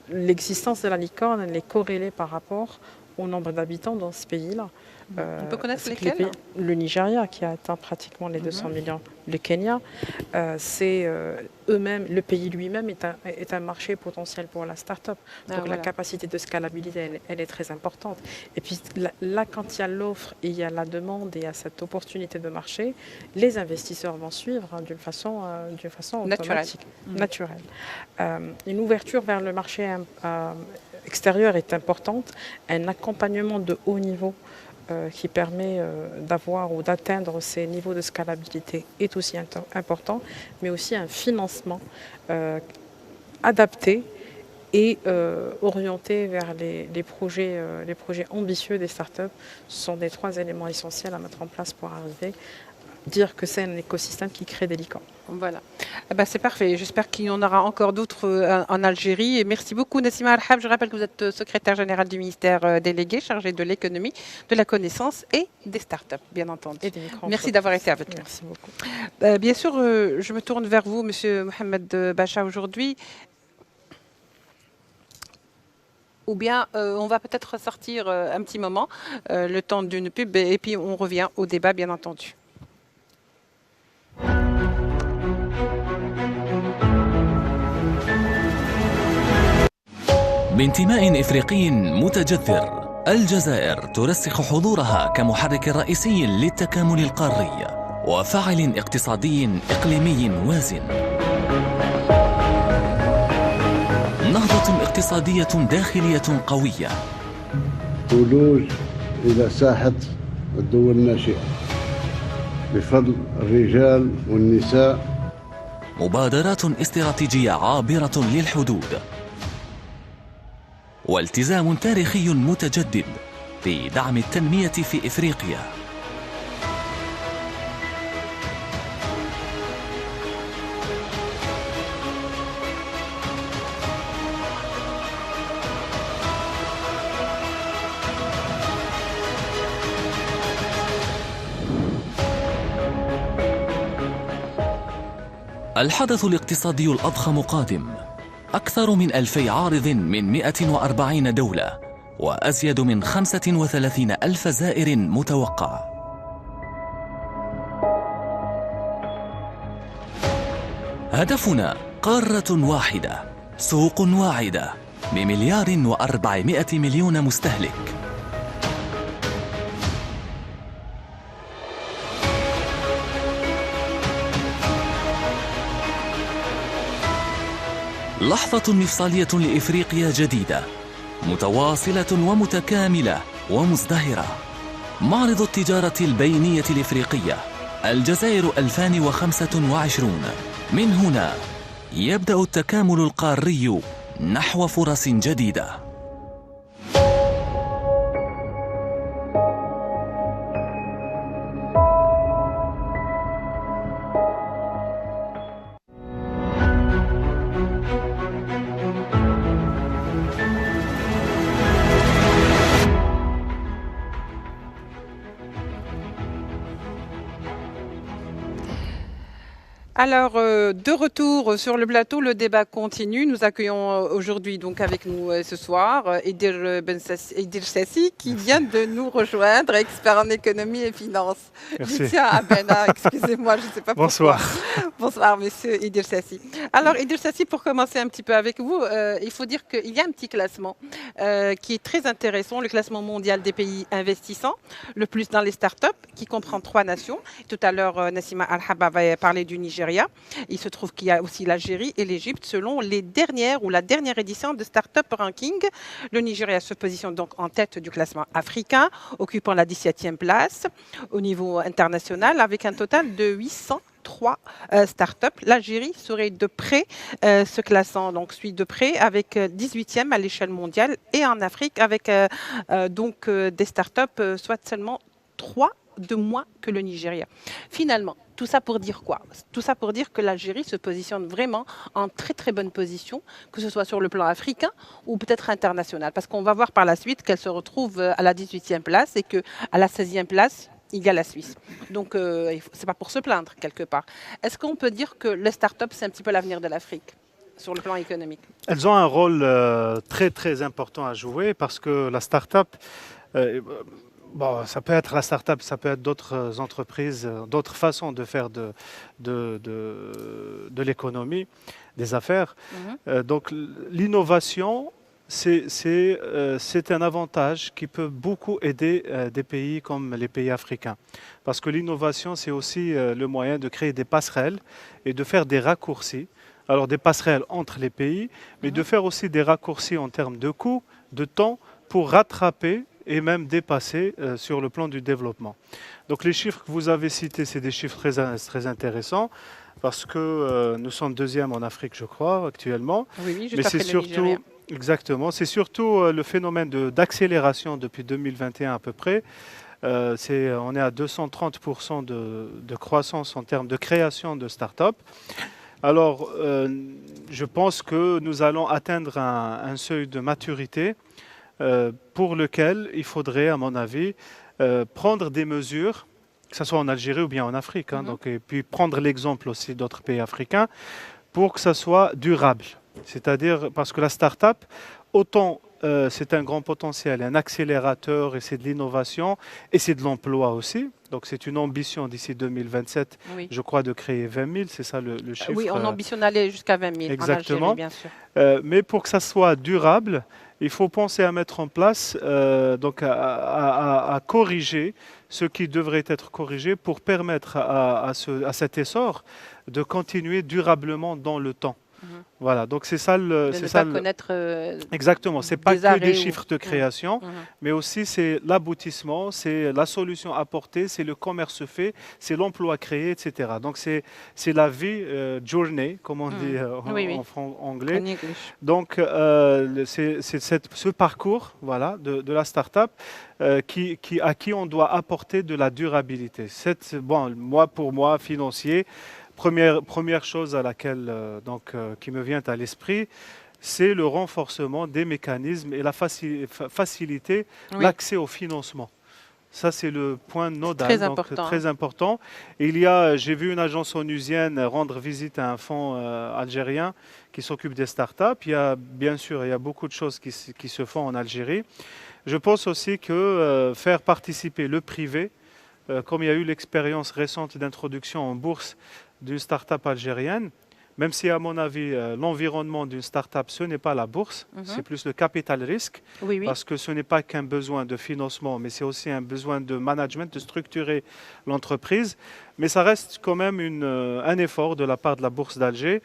l'existence de la licorne, elle est corrélée par rapport au nombre d'habitants dans ce pays-là. On peut connaître C'est que lesquels? le Nigeria qui a atteint pratiquement les 200 millions, le Kenya, c'est eux-mêmes, le pays lui-même est un marché potentiel pour la start-up. Donc la capacité de scalabilité, elle est très importante. Et puis là, quand il y a l'offre et il y a la demande et il y a cette opportunité de marché, les investisseurs vont suivre d'une façon automatique, naturelle. Une ouverture vers le marché extérieur est importante, un accompagnement de haut niveau qui permet d'avoir ou d'atteindre ces niveaux de scalabilité est aussi important, mais aussi un financement adapté et orienté vers les projets ambitieux des startups sont des 3 éléments essentiels à mettre en place pour arriver à dire que c'est un écosystème qui crée des licornes. Voilà. C'est parfait. J'espère qu'il y en aura encore d'autres en Algérie. Et merci beaucoup, Nassima Al-Hab. Je rappelle que vous êtes secrétaire général du ministère délégué chargé de l'économie, de la connaissance et des startups, bien entendu. Et merci d'avoir été avec nous. Merci beaucoup. Bien sûr, je me tourne vers vous, Monsieur Mohamed Bacha, aujourd'hui. Ou bien on va peut-être sortir un petit moment, le temps d'une pub, et puis on revient au débat, bien entendu. بانتماء إفريقي متجذر، الجزائر ترسخ حضورها كمحرك رئيسي للتكامل القاري وفاعل اقتصادي إقليمي وازن. نهضة اقتصادية داخلية قوية. ولوج إلى ساحة الدول الناشئة بفضل الرجال والنساء. مبادرات استراتيجية عابرة للحدود. والتزام تاريخي متجدد في دعم التنمية في إفريقيا. الحدث الاقتصادي الأضخم قادم. أكثر من 2000 عارض من 140 دولة وأزيد من 35,000 زائر متوقع. هدفنا قارة واحدة، سوق واعدة، ب1,400 مليار مستهلك. لحظة مفصلية لإفريقيا جديدة، متواصلة ومتكاملة ومزدهرة. معرض التجارة البينية الإفريقية الجزائر 2025. من هنا يبدأ التكامل القاري نحو فرص جديدة. Alors, de retour sur le plateau, le débat continue. Nous accueillons aujourd'hui donc avec nous ce soir Idir Sassi qui vient de nous rejoindre, expert en économie et finance. Tiens, Abena, excusez-moi, je ne sais pas pourquoi. Bonsoir. Bonsoir, monsieur Idir Sassi. Alors, Idir Sassi, pour commencer un petit peu avec vous, il faut dire qu'il y a un petit classement qui est très intéressant, le classement mondial des pays investissants, le plus dans les startups, qui comprend 3 nations. Tout à l'heure, Nassima Al-Hab avait parlé du Nigeria. Il se trouve qu'il y a aussi l'Algérie et l'Égypte selon la dernière édition de Startup Ranking. Le Nigeria se positionne donc en tête du classement africain, occupant la 17e place au niveau international avec un total de 803 startups. L'Algérie serait de près se classant, donc suit de près avec 18e à l'échelle mondiale et en Afrique avec des startups soit seulement 3 de moins que le Nigeria. Finalement, Tout ça pour dire quoi? Tout ça pour dire que l'Algérie se positionne vraiment en très très bonne position, que ce soit sur le plan africain ou peut-être international. Parce qu'on va voir par la suite qu'elle se retrouve à la 18e place et qu'à la 16e place, il y a la Suisse. Donc, c'est pas pour se plaindre quelque part. Est-ce qu'on peut dire que les startups, c'est un petit peu l'avenir de l'Afrique sur le plan économique? Elles ont un rôle très très important à jouer parce que la start-up, bon, ça peut être la start-up, ça peut être d'autres entreprises, d'autres façons de faire de l'économie, des affaires. Donc l'innovation, c'est un avantage qui peut beaucoup aider des pays comme les pays africains. Parce que l'innovation, c'est aussi le moyen de créer des passerelles et de faire des raccourcis. Alors des passerelles entre les pays, mais de faire aussi des raccourcis en termes de coûts, de temps, pour rattraper et même dépasser sur le plan du développement. Donc les chiffres que vous avez cités, c'est des chiffres très intéressants, parce que nous sommes deuxième en Afrique, je crois, actuellement. Oui, juste mais après c'est le surtout, Nigeria. exactement, c'est surtout le phénomène d'accélération depuis 2021 à peu près. On est à 230% de croissance en termes de création de start-up. Alors, je pense que nous allons atteindre un seuil de maturité pour lequel il faudrait, à mon avis, prendre des mesures, que ce soit en Algérie ou bien en Afrique, donc, et puis prendre l'exemple aussi d'autres pays africains, pour que ça soit durable. C'est-à-dire, parce que la start-up, autant c'est un grand potentiel, un accélérateur, et c'est de l'innovation, et c'est de l'emploi aussi. Donc c'est une ambition d'ici 2027, Oui. je crois, de créer 20 000, c'est ça le chiffre. Oui, on ambitionne d'aller jusqu'à 20 000 Exactement. en Algérie, bien sûr. Mais pour que ça soit durable, il faut penser à mettre en place, donc à corriger ce qui devrait être corrigé pour permettre à cet essor de continuer durablement dans le temps. Voilà, donc c'est ça le... De ne pas connaître Exactement, c'est pas des que arrêts des ou- chiffres de création, mais aussi c'est l'aboutissement, c'est la solution apportée, c'est le commerce fait, c'est l'emploi créé, etc. Donc c'est la vie journey, comme on dit Oui, oui. en anglais. en English. Donc, c'est ce parcours, voilà, de la start-up à qui on doit apporter de la durabilité. Bon, pour moi, financier, première chose à laquelle, qui me vient à l'esprit, c'est le renforcement des mécanismes et la faciliter Oui. l'accès au financement. Ça, c'est le point nodal, Très donc important. très important. Et j'ai vu une agence onusienne rendre visite à un fonds algérien qui s'occupe des startups. Bien sûr, il y a beaucoup de choses qui se font en Algérie. Je pense aussi que faire participer le privé, comme il y a eu l'expérience récente d'introduction en bourse d'une start-up algérienne, même si à mon avis, l'environnement d'une start-up, ce n'est pas la bourse, c'est plus le capital risque. Oui, oui. Parce que ce n'est pas qu'un besoin de financement, mais c'est aussi un besoin de management, de structurer l'entreprise. Mais ça reste quand même un effort de la part de la Bourse d'Alger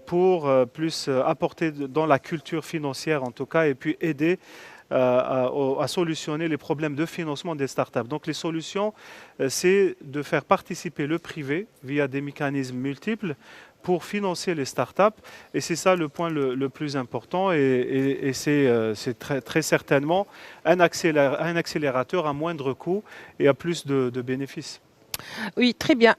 pour plus apporter dans la culture financière en tout cas, et puis aider à solutionner les problèmes de financement des startups. Donc les solutions, c'est de faire participer le privé via des mécanismes multiples pour financer les startups. Et c'est ça le point le plus important. Et c'est très certainement un accélérateur à moindre coût et à plus de bénéfices. Oui, très bien.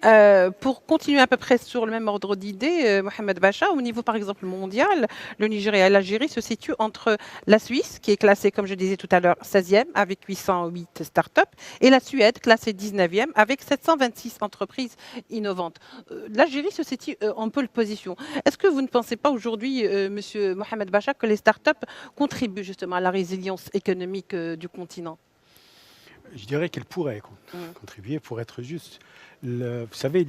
Pour continuer à peu près sur le même ordre d'idée, Mohamed Bacha, au niveau par exemple mondial, le Nigeria et l'Algérie se situent entre la Suisse, qui est classée, comme je disais tout à l'heure, 16e avec 808 startups, et la Suède, classée 19e avec 726 entreprises innovantes. L'Algérie se situe en pole position. Est-ce que vous ne pensez pas aujourd'hui, Monsieur Mohamed Bacha, que les startups contribuent justement à la résilience économique du continent? Je dirais qu'elle pourrait contribuer pour être juste. Vous savez,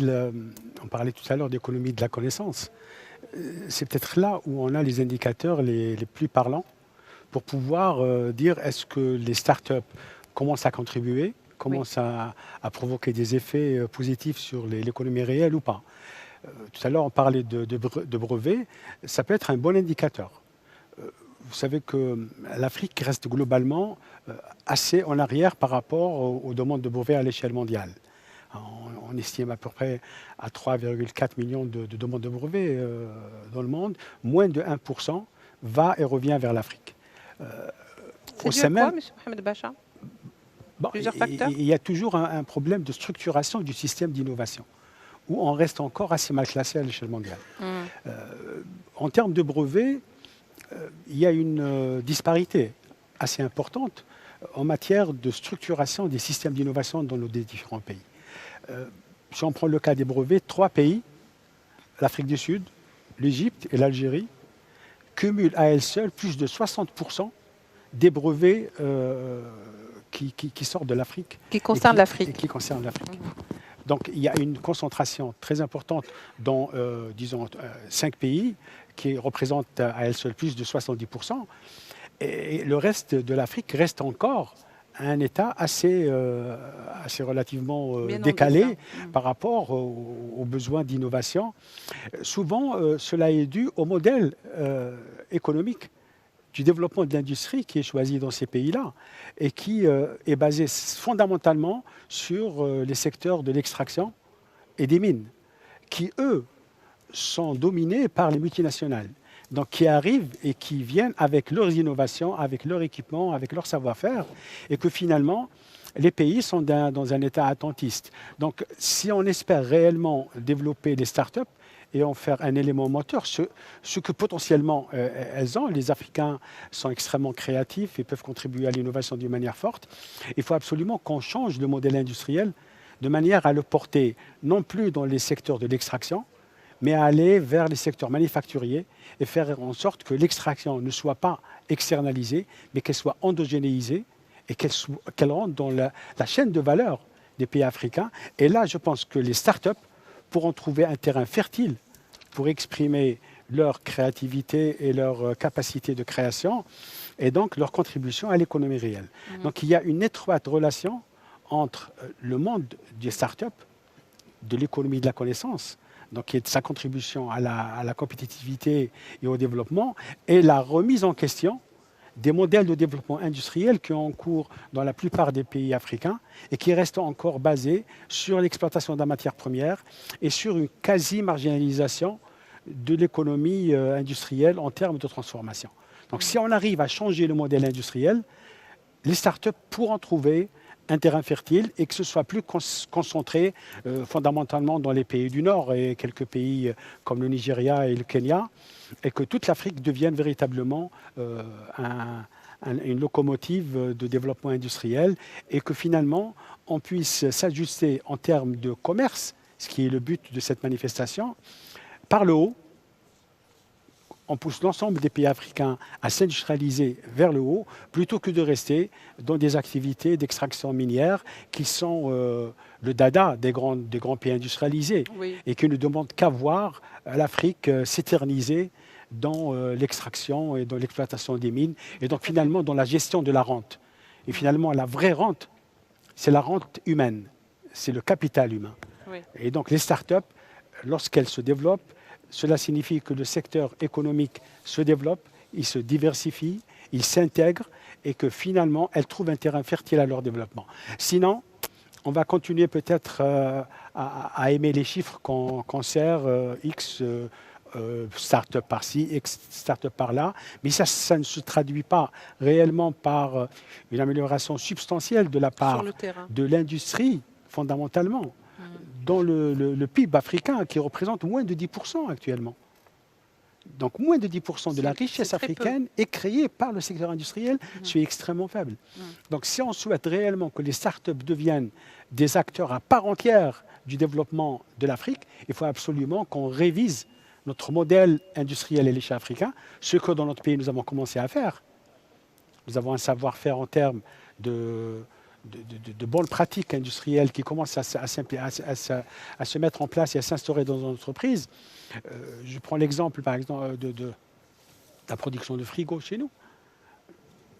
on parlait tout à l'heure d'économie de la connaissance. C'est peut-être là où on a les indicateurs les plus parlants pour pouvoir dire est-ce que les startups commencent à contribuer, commencent à provoquer des effets positifs sur l'économie réelle ou pas. Tout à l'heure, on parlait de brevets. Ça peut être un bon indicateur. Vous savez que l'Afrique reste globalement assez en arrière par rapport aux demandes de brevets à l'échelle mondiale. On estime à peu près à 3,4 millions de demandes de brevets dans le monde. Moins de 1% va et revient vers l'Afrique. C'est dû à quoi, M. Mohamed Bacha? Plusieurs facteurs. Il y a toujours un problème de structuration du système d'innovation. où on reste encore assez mal classé à l'échelle mondiale. En termes de brevets, il y a une disparité assez importante en matière de structuration des systèmes d'innovation dans nos différents pays. Si on prend le cas des brevets, 3 pays, l'Afrique du Sud, l'Égypte et l'Algérie, cumulent à elles seules plus de 60% des brevets qui sortent de l'Afrique. Qui concernent l'Afrique. Qui concernent l'Afrique. Donc il y a une concentration très importante dans, disons, 5 pays qui représentent à elles seules plus de 70%. Et le reste de l'Afrique reste encore un état assez relativement décalé par rapport aux besoins d'innovation. Souvent, cela est dû au modèle économique du développement de l'industrie qui est choisi dans ces pays-là et qui est basé fondamentalement sur les secteurs de l'extraction et des mines, qui, eux, sont dominés par les multinationales. Donc, qui arrivent et qui viennent avec leurs innovations, avec leur équipement, avec leur savoir-faire, et que finalement, les pays sont dans un état attentiste. Donc, si on espère réellement développer les startups et en faire un élément moteur, ce que potentiellement elles ont, les Africains sont extrêmement créatifs et peuvent contribuer à l'innovation d'une manière forte, il faut absolument qu'on change de modèle industriel de manière à le porter non plus dans les secteurs de l'extraction, mais à aller vers les secteurs manufacturiers et faire en sorte que l'extraction ne soit pas externalisée, mais qu'elle soit endogénéisée et qu'elle rentre dans la chaîne de valeur des pays africains. Et là, je pense que les startups pourront trouver un terrain fertile pour exprimer leur créativité et leur capacité de création, et donc leur contribution à l'économie réelle. Donc il y a une étroite relation entre le monde des startups, de l'économie de la connaissance, donc qui est sa contribution à la compétitivité et au développement, et la remise en question des modèles de développement industriel qui ont en cours dans la plupart des pays africains et qui restent encore basés sur l'exploitation de la matière première et sur une quasi-marginalisation de l'économie industrielle en termes de transformation. Donc si on arrive à changer le modèle industriel, les startups pourront trouver un terrain fertile et que ce soit plus concentré fondamentalement dans les pays du Nord et quelques pays comme le Nigeria et le Kenya, et que toute l'Afrique devienne véritablement une locomotive de développement industriel et que finalement on puisse s'ajuster en termes de commerce, ce qui est le but de cette manifestation, par le haut. On pousse l'ensemble des pays africains à s'industrialiser vers le haut plutôt que de rester dans des activités d'extraction minière qui sont le dada des grands pays industrialisés et qui ne demandent qu'à voir l'Afrique s'éterniser dans l'extraction et dans l'exploitation des mines et donc finalement dans la gestion de la rente. Et finalement, la vraie rente, c'est la rente humaine, c'est le capital humain. Et donc les startups, lorsqu'elles se développent, cela signifie que le secteur économique se développe, il se diversifie, il s'intègre et que finalement, elles trouvent un terrain fertile à leur développement. Sinon, on va continuer peut-être à aimer les chiffres qu'on sert, X start-up par-ci, X start-up par-là, mais ça ne se traduit pas réellement par une amélioration substantielle de la part de l'industrie, fondamentalement. Dans le PIB africain qui représente moins de 10% actuellement. Donc moins de 10% de la richesse africaine est créée par le secteur industriel, c'est extrêmement faible. Donc si on souhaite réellement que les startups deviennent des acteurs à part entière du développement de l'Afrique, il faut absolument qu'on révise notre modèle industriel à l'échelle africaine, ce que dans notre pays nous avons commencé à faire. Nous avons un savoir-faire en termes de bonnes pratiques industrielles qui commencent à se mettre en place et à s'instaurer dans nos entreprises. Je prends l'exemple, par exemple, de la production de frigos chez nous.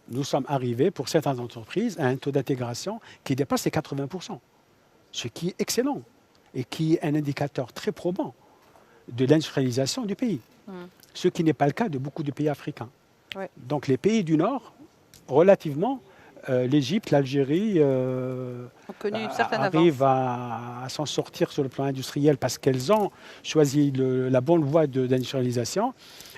Nous sommes arrivés, pour certaines entreprises, à un taux d'intégration qui dépasse les 80%, ce qui est excellent et qui est un indicateur très probant de l'industrialisation du pays, ce qui n'est pas le cas de beaucoup de pays africains. Donc les pays du Nord, relativement, l'Égypte, l'Algérie arrivent à s'en sortir sur le plan industriel parce qu'elles ont choisi la bonne voie d'industrialisation,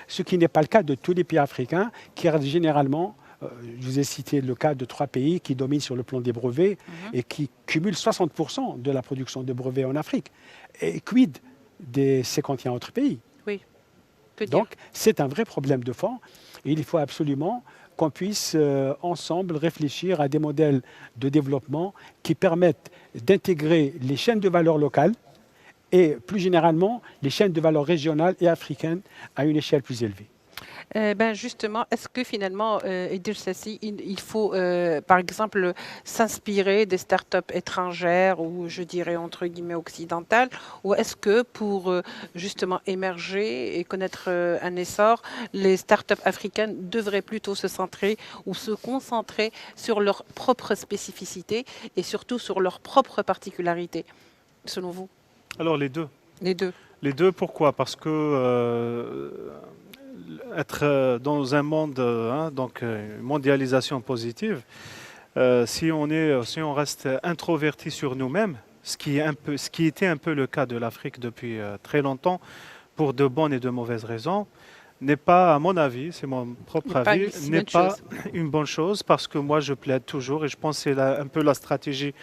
ce qui n'est pas le cas de tous les pays africains qui restent généralement Je vous ai cité le cas de 3 pays qui dominent sur le plan des brevets et qui cumulent 60% de la production de brevets en Afrique. Et quid des 51 autres pays? Oui. Que dire? Donc, c'est un vrai problème de fond. Et il faut absolument qu'on puisse ensemble réfléchir à des modèles de développement qui permettent d'intégrer les chaînes de valeur locales et plus généralement les chaînes de valeur régionales et africaines à une échelle plus élevée. Justement, est-ce que finalement, Idriss Sassi, il faut, par exemple, s'inspirer des startups étrangères ou, je dirais, entre guillemets, occidentales, ou est-ce que pour justement émerger et connaître un essor, les startups africaines devraient plutôt se centrer ou se concentrer sur leurs propres spécificités et surtout sur leurs propres particularités, selon vous? Alors les deux. Les deux. Les deux, pourquoi? Parce que être dans un monde, donc une mondialisation positive, si on reste introverti sur nous-mêmes, ce qui était un peu le cas de l'Afrique depuis très longtemps, pour de bonnes et de mauvaises raisons, n'est pas, à mon avis, c'est mon propre avis, n'est pas une bonne chose, parce que moi je plaide toujours, et je pense que c'est un peu la stratégie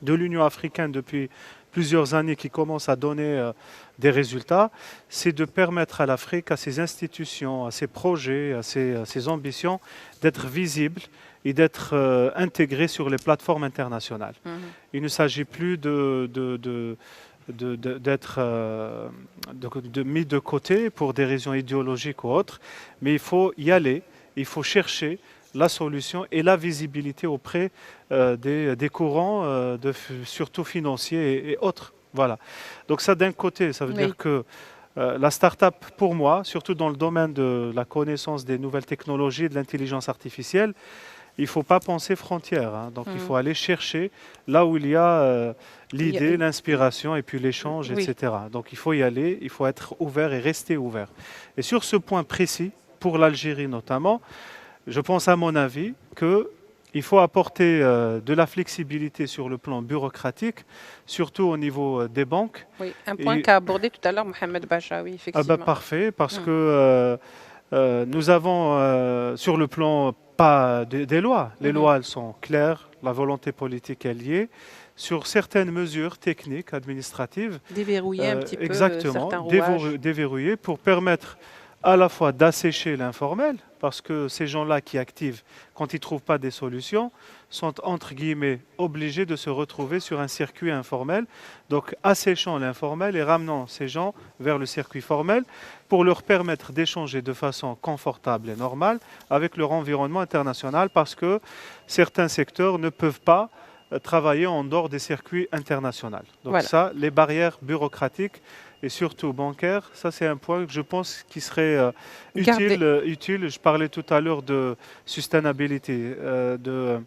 de l'Union africaine depuis plusieurs années qui commence à donner des résultats, c'est de permettre à l'Afrique, à ses institutions, à ses projets, à ses ambitions, d'être visibles et d'être intégrés sur les plateformes internationales. Il ne s'agit plus d'être mis de côté pour des raisons idéologiques ou autres, mais il faut y aller, il faut chercher la solution et la visibilité auprès des courants, surtout financiers et autres. Voilà. Donc ça, d'un côté, ça veut dire que la start-up, pour moi, surtout dans le domaine de la connaissance des nouvelles technologies et de l'intelligence artificielle, il ne faut pas penser frontières. Donc il faut aller chercher là où il y a l'idée, l'inspiration et puis l'échange, etc. Donc il faut y aller, il faut être ouvert et rester ouvert. Et sur ce point précis, pour l'Algérie notamment, je pense à mon avis qu'il faut apporter de la flexibilité sur le plan bureaucratique, surtout au niveau des banques. Oui, un point qu'a abordé tout à l'heure Mohamed Bacha, oui, effectivement. Parfait, parce que nous avons sur le plan pas des lois. Les lois, elles sont claires, la volonté politique est liée. Sur certaines mesures techniques, administratives. Déverrouiller un petit peu exactement, certains rouages. Déverrouiller pour permettre à la fois d'assécher l'informel, parce que ces gens-là qui activent, quand ils ne trouvent pas des solutions, sont entre guillemets obligés de se retrouver sur un circuit informel. Donc asséchant l'informel et ramenant ces gens vers le circuit formel pour leur permettre d'échanger de façon confortable et normale avec leur environnement international, parce que certains secteurs ne peuvent pas travailler en dehors des circuits internationaux. Donc ça, les barrières bureaucratiques et surtout bancaires, ça c'est un point que je pense qui serait utile. Je parlais tout à l'heure de sustainability, de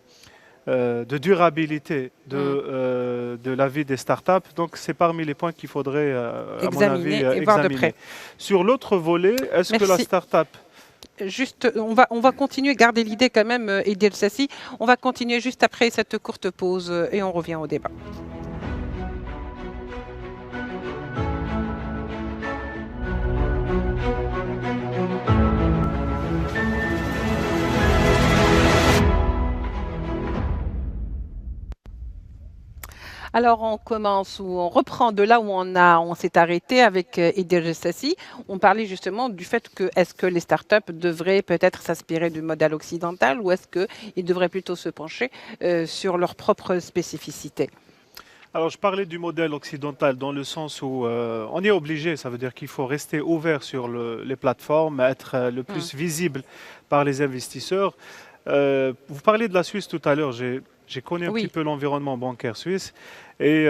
durabilité de la vie des startups. Donc c'est parmi les points qu'il faudrait, à mon avis, et voir de près. Sur l'autre volet, est-ce que la startup... Juste, on va continuer, garder l'idée quand même, Idriss Sassi. On va continuer juste après cette courte pause et on revient au débat. Alors on commence ou on reprend de là où on s'est arrêté avec Idriss Sassi. On parlait justement du fait que est-ce que les startups devraient peut-être s'inspirer du modèle occidental ou est-ce qu'ils devraient plutôt se pencher sur leurs propres spécificités? Alors je parlais du modèle occidental dans le sens où on est obligé, ça veut dire qu'il faut rester ouvert sur les plateformes, être le plus visible par les investisseurs. Vous parliez de la Suisse tout à l'heure, j'ai connu un petit peu l'environnement bancaire suisse et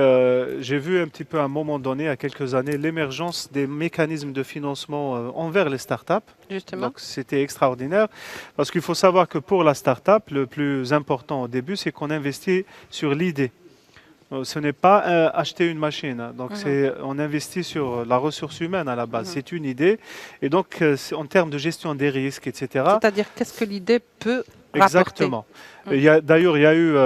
j'ai vu un petit peu à un moment donné, il y a quelques années, l'émergence des mécanismes de financement envers les startups. Justement. Donc c'était extraordinaire parce qu'il faut savoir que pour la startup, le plus important au début, c'est qu'on investit sur l'idée. Ce n'est pas acheter une machine, donc on investit sur la ressource humaine à la base, c'est une idée, et donc en termes de gestion des risques, etc. C'est-à-dire qu'est-ce que l'idée peut rapporter. Exactement. D'ailleurs, il y a eu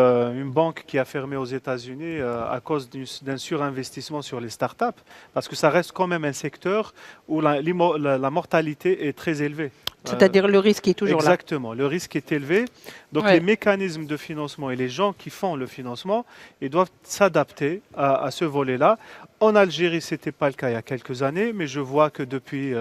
une banque qui a fermé aux États-Unis à cause d'un surinvestissement sur les startups, parce que ça reste quand même un secteur où la mortalité est très élevée. C'est-à-dire le risque est toujours Exactement, le risque est élevé. Donc les mécanismes de financement et les gens qui font le financement, ils doivent s'adapter à ce volet-là. En Algérie, ce n'était pas le cas il y a quelques années, mais je vois que depuis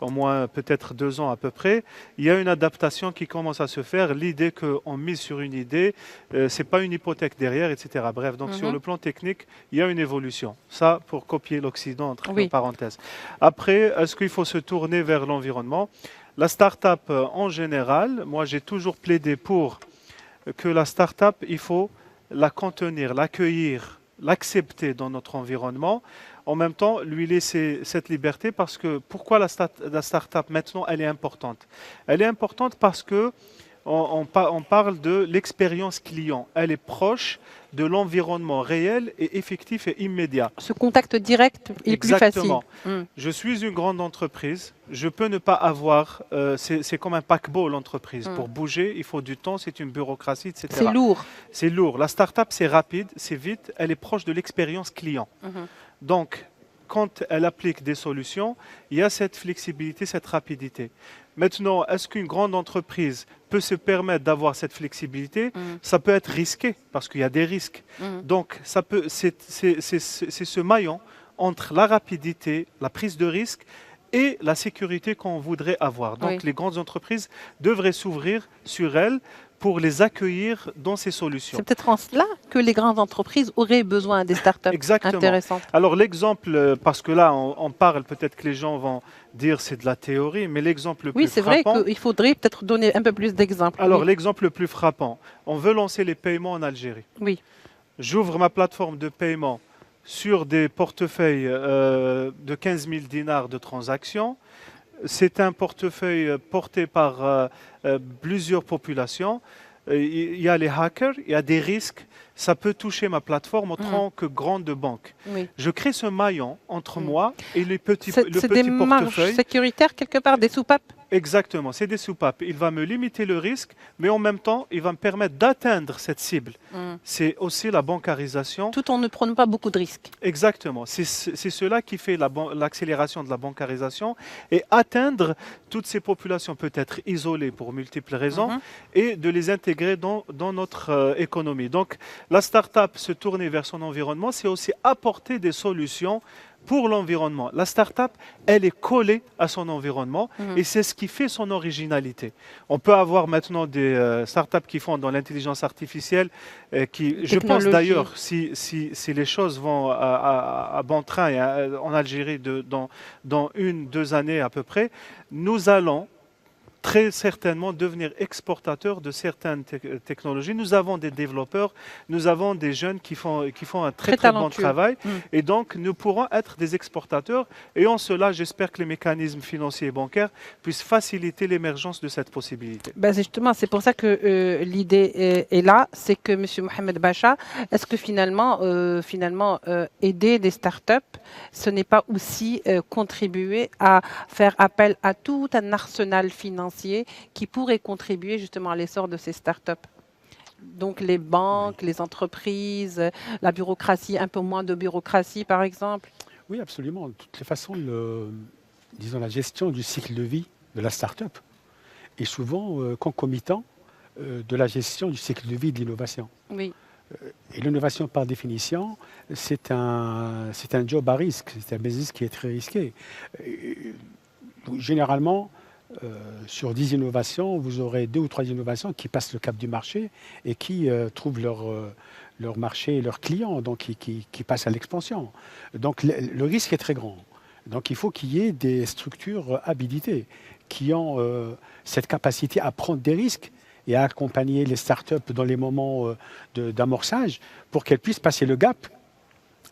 au moins peut-être 2 ans à peu près, il y a une adaptation qui commence à se faire. L'idée qu'on mise sur une idée, ce n'est pas une hypothèque derrière, etc. Bref, donc sur le plan technique, il y a une évolution. Ça, pour copier l'Occident, entre parenthèses. Après, est-ce qu'il faut se tourner vers l'environnement ? La start-up en général, moi j'ai toujours plaidé pour que la start-up, il faut la contenir, l'accueillir, l'accepter dans notre environnement. En même temps, lui laisser cette liberté parce que pourquoi la start-up maintenant, elle est importante? Elle est importante parce que on parle de l'expérience client. Elle est proche de l'environnement réel et effectif et immédiat. Ce contact direct est plus facile. Je suis une grande entreprise. Je peux ne pas avoir... c'est comme un paquebot, l'entreprise. Pour bouger, il faut du temps, c'est une bureaucratie, etc. C'est lourd. C'est lourd. La start-up, c'est rapide, c'est vite. Elle est proche de l'expérience client. Donc, quand elle applique des solutions, il y a cette flexibilité, cette rapidité. Maintenant, est-ce qu'une grande entreprise peut se permettre d'avoir cette flexibilité? Ça peut être risqué parce qu'il y a des risques. Donc, c'est ce maillon entre la rapidité, la prise de risque et la sécurité qu'on voudrait avoir. Donc, les grandes entreprises devraient s'ouvrir sur elles pour les accueillir dans ces solutions. C'est peut-être en cela que les grandes entreprises auraient besoin des startups intéressantes. Alors l'exemple, parce que là on parle, peut-être que les gens vont dire c'est de la théorie, mais l'exemple le plus frappant... Oui, c'est vrai qu'il faudrait peut-être donner un peu plus d'exemples. Alors l'exemple le plus frappant, on veut lancer les paiements en Algérie. Oui. J'ouvre ma plateforme de paiement sur des portefeuilles de 15 000 dinars de transactions. C'est un portefeuille porté par plusieurs populations. Il y a les hackers, il y a des risques. Ça peut toucher ma plateforme en tant que grande banque. Je crée ce maillon entre moi et le petit portefeuille. C'est des marges sécuritaires quelque part, des soupapes? Exactement, c'est des soupapes. Il va me limiter le risque, mais en même temps, il va me permettre d'atteindre cette cible. C'est aussi la bancarisation. Tout en ne prenant pas beaucoup de risques. Exactement. C'est cela qui fait l'accélération de la bancarisation et atteindre toutes ces populations peut-être isolées pour multiples raisons et de les intégrer dans notre économie. Donc, la start-up se tourner vers son environnement, c'est aussi apporter des solutions pour l'environnement. La start-up, elle est collée à son environnement et c'est ce qui fait son originalité. On peut avoir maintenant des start-up qui font dans l'intelligence artificielle, je pense d'ailleurs, si les choses vont à bon train en Algérie dans 1-2 années à peu près, nous allons très certainement devenir exportateurs de certaines technologies. Nous avons des développeurs, nous avons des jeunes qui font un très bon travail et donc nous pourrons être des exportateurs et en cela j'espère que les mécanismes financiers et bancaires puissent faciliter l'émergence de cette possibilité. Justement, c'est pour ça que l'idée est là, c'est que M. Mohamed Bacha, est-ce que finalement aider des startups, ce n'est pas aussi contribuer à faire appel à tout un arsenal financier qui pourrait contribuer justement à l'essor de ces startups? Donc les banques, les entreprises, la bureaucratie, un peu moins de bureaucratie par exemple? Oui, absolument. De toutes les façons, disons, la gestion du cycle de vie de la start-up est souvent concomitant de la gestion du cycle de vie de l'innovation. Oui. Et l'innovation, par définition, c'est un job à risque, c'est un business qui est très risqué. Généralement, sur 10 innovations, vous aurez 2 ou 3 innovations qui passent le cap du marché et qui trouvent leur marché et leurs clients, donc qui passent à l'expansion. Donc le risque est très grand. Donc il faut qu'il y ait des structures habilitées qui ont cette capacité à prendre des risques et à accompagner les startups dans les moments d'amorçage pour qu'elles puissent passer le gap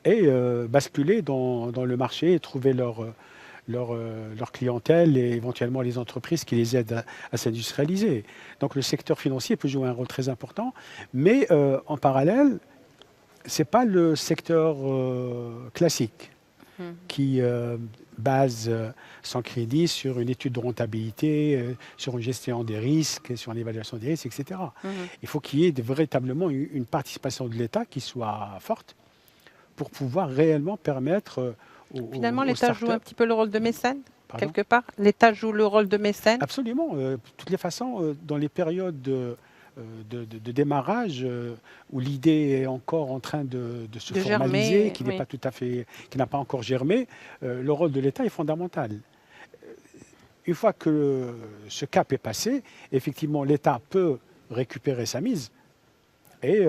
et basculer dans le marché et trouver leur clientèle et éventuellement les entreprises qui les aident à s'industrialiser. Donc le secteur financier peut jouer un rôle très important, mais en parallèle, ce n'est pas le secteur classique qui base son crédit sur une étude de rentabilité, sur une gestion des risques, sur l'évaluation des risques, etc. Il faut qu'il y ait véritablement une participation de l'État qui soit forte pour pouvoir réellement permettre Finalement, l'État joue un petit peu le rôle de mécène? quelque part? L'État joue le rôle de mécène? Absolument. De toutes les façons, dans les périodes de démarrage où l'idée est encore en train de se formaliser, germer, qui n'est oui. pas tout à fait, qui n'a pas encore germé, le rôle de l'État est fondamental. Une fois que ce cap est passé, effectivement, l'État peut récupérer sa mise et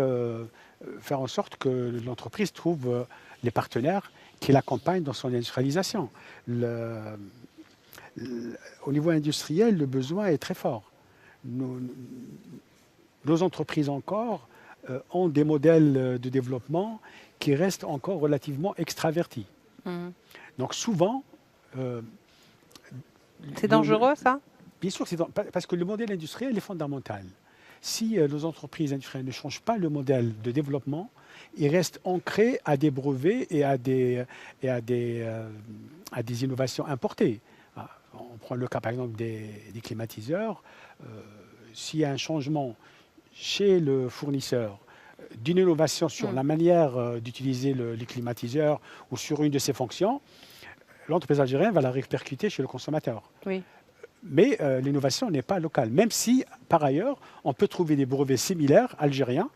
faire en sorte que l'entreprise trouve les partenaires qui l'accompagnent dans son industrialisation. Au niveau industriel, le besoin est très fort. Nos entreprises encore ont des modèles de développement qui restent encore relativement extravertis. Donc souvent... c'est dangereux, ça? Bien sûr, parce que le modèle industriel est fondamental. Si nos entreprises industrielles ne changent pas le modèle de développement, ils restent ancrés à des brevets et à des innovations importées. On prend le cas par exemple des climatiseurs. S'il y a un changement chez le fournisseur d'une innovation sur la manière d'utiliser les climatiseurs ou sur une de ses fonctions, l'entreprise algérienne va la répercuter chez le consommateur. Oui. Mais l'innovation n'est pas locale, même si, par ailleurs, on peut trouver des brevets similaires algériens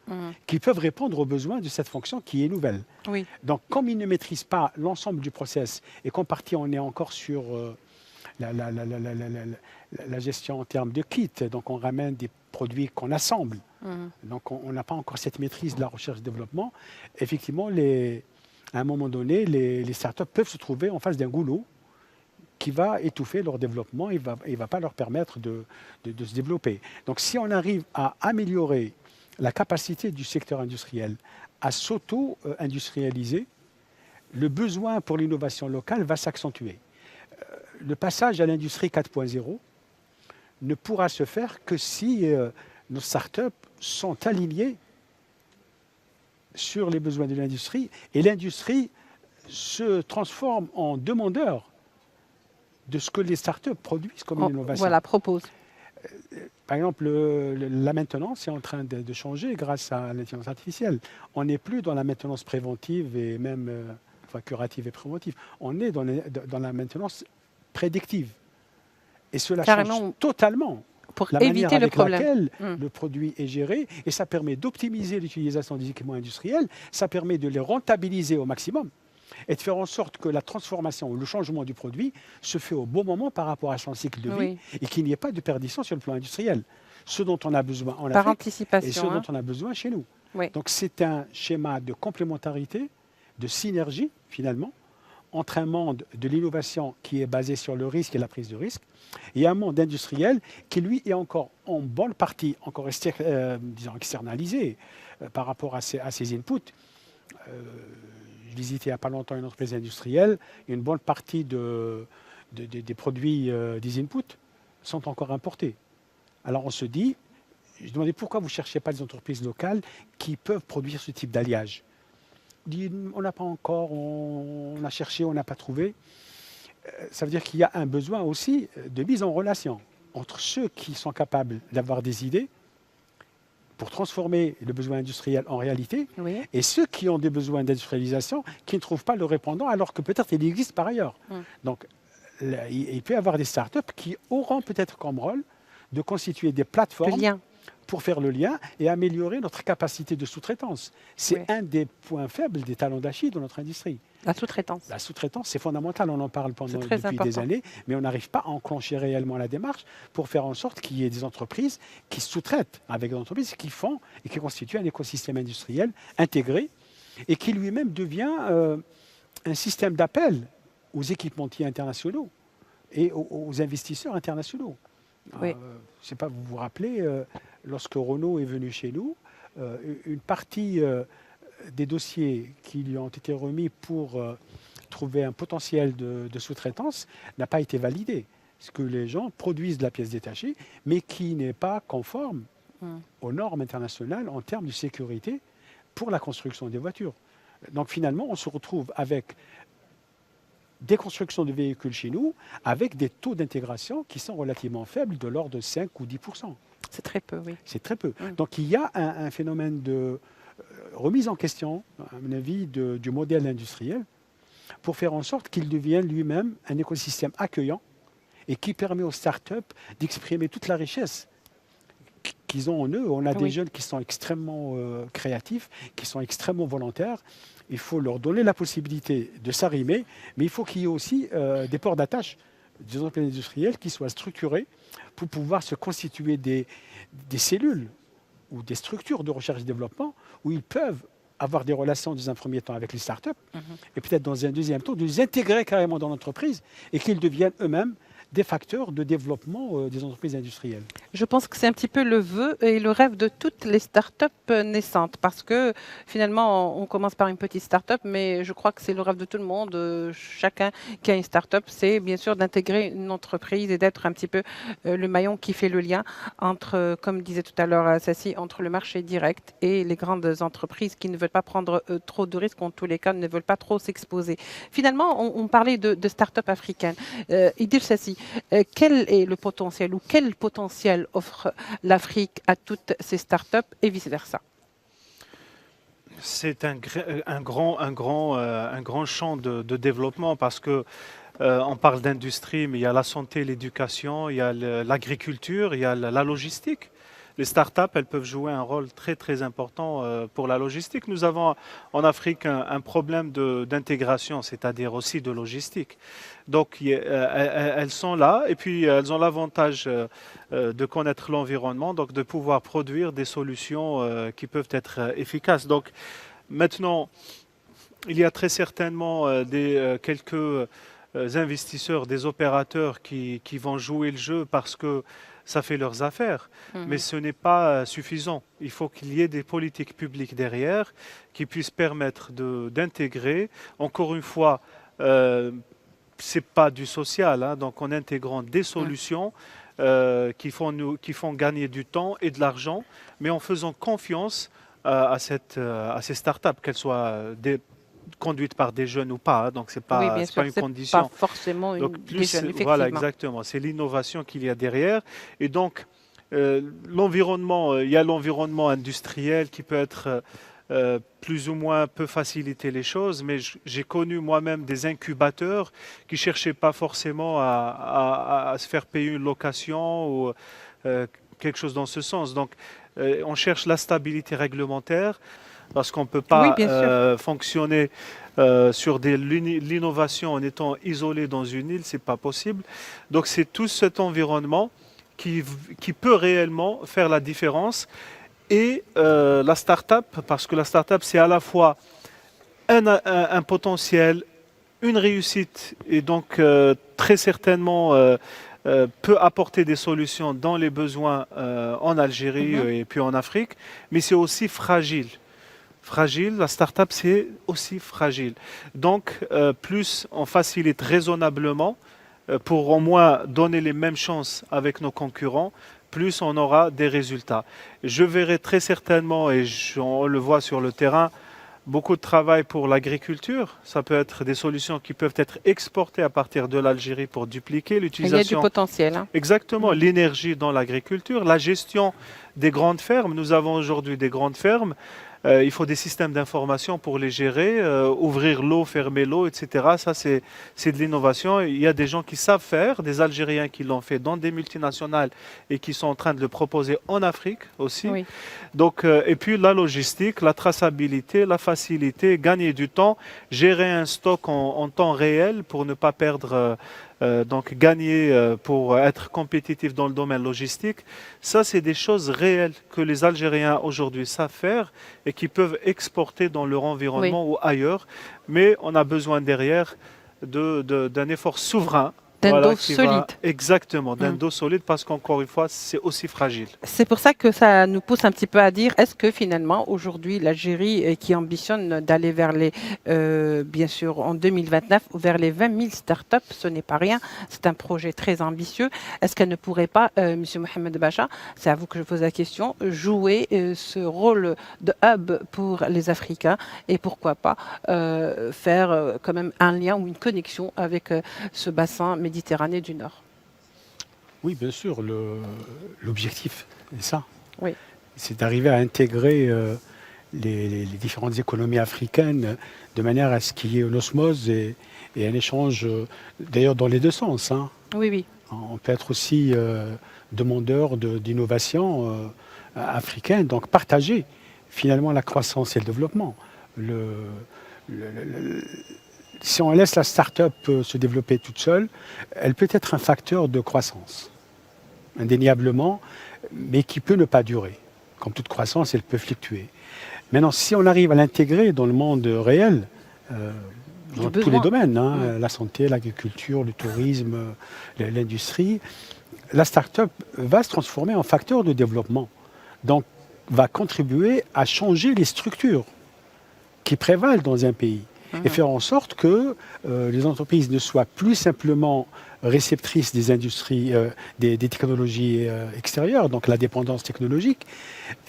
qui peuvent répondre aux besoins de cette fonction qui est nouvelle. Oui. Donc, comme ils ne maîtrisent pas l'ensemble du process et qu'en partie on est encore sur la gestion en termes de kits, donc on ramène des produits qu'on assemble, donc on n'a pas encore cette maîtrise de la recherche et développement, effectivement, à un moment donné, les startups peuvent se trouver en face d'un goulot qui va étouffer leur développement et ne va pas leur permettre de se développer. Donc si on arrive à améliorer la capacité du secteur industriel à s'auto-industrialiser, le besoin pour l'innovation locale va s'accentuer. Le passage à l'industrie 4.0 ne pourra se faire que si nos startups sont alignées sur les besoins de l'industrie et l'industrie se transforme en demandeur de ce que les startups produisent comme une innovation. Voilà, propose. Par exemple, la maintenance est en train de changer grâce à l'intelligence artificielle. On n'est plus dans la maintenance préventive et même curative et préventive. On est dans la maintenance prédictive. Et cela change totalement pour la éviter manière avec le problème. laquelle le produit est géré, et ça permet d'optimiser l'utilisation des équipements industriels, ça permet de les rentabiliser au maximum et de faire en sorte que la transformation ou le changement du produit se fait au bon moment par rapport à son cycle de vie et qu'il n'y ait pas de perdition sur le plan industriel. Ce dont on a besoin en par Afrique anticipation, et ce dont on a besoin chez nous. Oui. Donc c'est un schéma de complémentarité, de synergie finalement, entre un monde de l'innovation qui est basé sur le risque et la prise de risque, et un monde industriel qui, lui, est encore en bonne partie encore externalisé par rapport à ses inputs. Je visitais il n'y a pas longtemps une entreprise industrielle, une bonne partie des produits des inputs sont encore importés. Alors on se dit, je demandais pourquoi vous ne cherchez pas des entreprises locales qui peuvent produire ce type d'alliage. Dit, on n'a pas encore, on a cherché, on n'a pas trouvé. Ça veut dire qu'il y a un besoin aussi de mise en relation entre ceux qui sont capables d'avoir des idées pour transformer le besoin industriel en réalité et ceux qui ont des besoins d'industrialisation qui ne trouvent pas le répondant alors que peut-être il existe par ailleurs. Donc il peut y avoir des startups qui auront peut-être comme rôle de constituer des plateformes pour faire le lien et améliorer notre capacité de sous-traitance. C'est un des points faibles des talents d'Achille dans notre industrie. La sous-traitance. La sous-traitance, c'est fondamental. On en parle depuis des années, mais on n'arrive pas à enclencher réellement la démarche pour faire en sorte qu'il y ait des entreprises qui sous-traitent avec des entreprises qui font et qui constituent un écosystème industriel intégré et qui lui-même devient un système d'appel aux équipementiers internationaux et aux investisseurs internationaux. Je ne sais pas, vous vous rappelez, lorsque Renault est venu chez nous, une partie des dossiers qui lui ont été remis pour trouver un potentiel de sous-traitance n'a pas été validé. Parce que les gens produisent de la pièce détachée, mais qui n'est pas conforme aux normes internationales en termes de sécurité pour la construction des voitures. Donc finalement, on se retrouve avec des constructions de véhicules chez nous avec des taux d'intégration qui sont relativement faibles, de l'ordre de 5 ou 10%. C'est très peu, oui. C'est très peu. Donc il y a un phénomène de remise en question, à mon avis, du modèle industriel pour faire en sorte qu'il devienne lui-même un écosystème accueillant et qui permet aux startups d'exprimer toute la richesse qu'ils ont en eux. On a des jeunes qui sont extrêmement créatifs, qui sont extrêmement volontaires. Il faut leur donner la possibilité de s'arrimer, mais il faut qu'il y ait aussi des ports d'attache des entreprises industrielles qui soient structurées pour pouvoir se constituer des cellules ou des structures de recherche et développement où ils peuvent avoir des relations dans un premier temps avec les startups et peut-être dans un deuxième temps de les intégrer carrément dans l'entreprise et qu'ils deviennent eux-mêmes des facteurs de développement des entreprises industrielles. Je pense que c'est un petit peu le vœu et le rêve de toutes les startups naissantes parce que finalement, on commence par une petite startup, mais je crois que c'est le rêve de tout le monde. Chacun qui a une startup, c'est bien sûr d'intégrer une entreprise et d'être un petit peu le maillon qui fait le lien entre, comme disait tout à l'heure Sassi, entre le marché direct et les grandes entreprises qui ne veulent pas prendre trop de risques, en tous les cas, ne veulent pas trop s'exposer. Finalement, on parlait de startups africaines. Idil Sassi, quel est le potentiel ou quel potentiel offre l'Afrique à toutes ces startups et vice-versa? C'est un grand champ de développement parce que on parle d'industrie, mais il y a la santé, l'éducation, il y a l'agriculture, il y a la logistique. Les startups, elles peuvent jouer un rôle très très important pour la logistique. Nous avons en Afrique un problème d'intégration, c'est-à-dire aussi de logistique. Donc elles sont là et puis elles ont l'avantage de connaître l'environnement, donc de pouvoir produire des solutions qui peuvent être efficaces. Donc maintenant, il y a très certainement quelques investisseurs, des opérateurs qui vont jouer le jeu parce que ça fait leurs affaires, mais ce n'est pas suffisant. Il faut qu'il y ait des politiques publiques derrière qui puissent permettre d'intégrer. Encore une fois, c'est pas du social, hein, donc en intégrant des solutions qui font gagner du temps et de l'argent, mais en faisant confiance à ces startups, qu'elles soient conduites par des jeunes ou pas, hein, donc c'est pas une condition. Pas forcément donc des jeunes, effectivement. Voilà, exactement. C'est l'innovation qu'il y a derrière. Et donc, l'environnement, il y a l'environnement industriel qui peut être plus ou moins peut faciliter les choses, mais j'ai connu moi-même des incubateurs qui cherchaient pas forcément à se faire payer une location ou quelque chose dans ce sens. Donc, on cherche la stabilité réglementaire parce qu'on ne peut pas fonctionner sur l'innovation en étant isolé dans une île, c'est pas possible. Donc c'est tout cet environnement qui peut réellement faire la différence. Et la start-up, parce que la start-up c'est à la fois un potentiel, une réussite et donc très certainement peut apporter des solutions dans les besoins en Algérie et puis en Afrique, mais c'est aussi fragile. La start-up, c'est aussi fragile. Donc, plus on facilite raisonnablement pour au moins donner les mêmes chances avec nos concurrents, plus on aura des résultats. Je verrai très certainement, et on le voit sur le terrain, beaucoup de travail pour l'agriculture. Ça peut être des solutions qui peuvent être exportées à partir de l'Algérie pour dupliquer l'utilisation. Il y a du potentiel. Hein. Exactement, l'énergie dans l'agriculture, la gestion des grandes fermes. Nous avons aujourd'hui des grandes fermes. Il faut des systèmes d'information pour les gérer, ouvrir l'eau, fermer l'eau, etc. Ça, c'est de l'innovation. Il y a des gens qui savent faire, des Algériens qui l'ont fait dans des multinationales et qui sont en train de le proposer en Afrique aussi. Oui. Donc, et puis la logistique, la traçabilité, la facilité, gagner du temps, gérer un stock en temps réel pour ne pas perdre... donc gagner pour être compétitif dans le domaine logistique, ça c'est des choses réelles que les Algériens aujourd'hui savent faire et qui peuvent exporter dans leur environnement ou ailleurs, mais on a besoin derrière d'un effort souverain. D'un dos solide. Exactement, d'un dos solide parce qu'encore une fois, c'est aussi fragile. C'est pour ça que ça nous pousse un petit peu à dire, est-ce que finalement, aujourd'hui, l'Algérie qui ambitionne d'aller vers les, bien sûr, en 2029, vers les 20 000 startups, ce n'est pas rien, c'est un projet très ambitieux. Est-ce qu'elle ne pourrait pas, Monsieur Mohamed Bacha, c'est à vous que je pose la question, jouer ce rôle de hub pour les Africains et pourquoi pas faire quand même un lien ou une connexion avec ce bassin Méditerranée du Nord? Oui, bien sûr. L'objectif, c'est ça. Oui. C'est d'arriver à intégrer les différentes économies africaines de manière à ce qu'il y ait une osmose et un échange, d'ailleurs dans les deux sens. Hein. Oui, oui. On peut être aussi demandeur d'innovation africaine, donc partager finalement la croissance et le développement. Si on laisse la start-up se développer toute seule, elle peut être un facteur de croissance, indéniablement, mais qui peut ne pas durer. Comme toute croissance, elle peut fluctuer. Maintenant, si on arrive à l'intégrer dans le monde réel, dans tous les domaines, la santé, l'agriculture, le tourisme, l'industrie, la start-up va se transformer en facteur de développement. Donc, va contribuer à changer les structures qui prévalent dans un pays et faire en sorte que les entreprises ne soient plus simplement réceptrices des industries, des technologies extérieures, donc la dépendance technologique,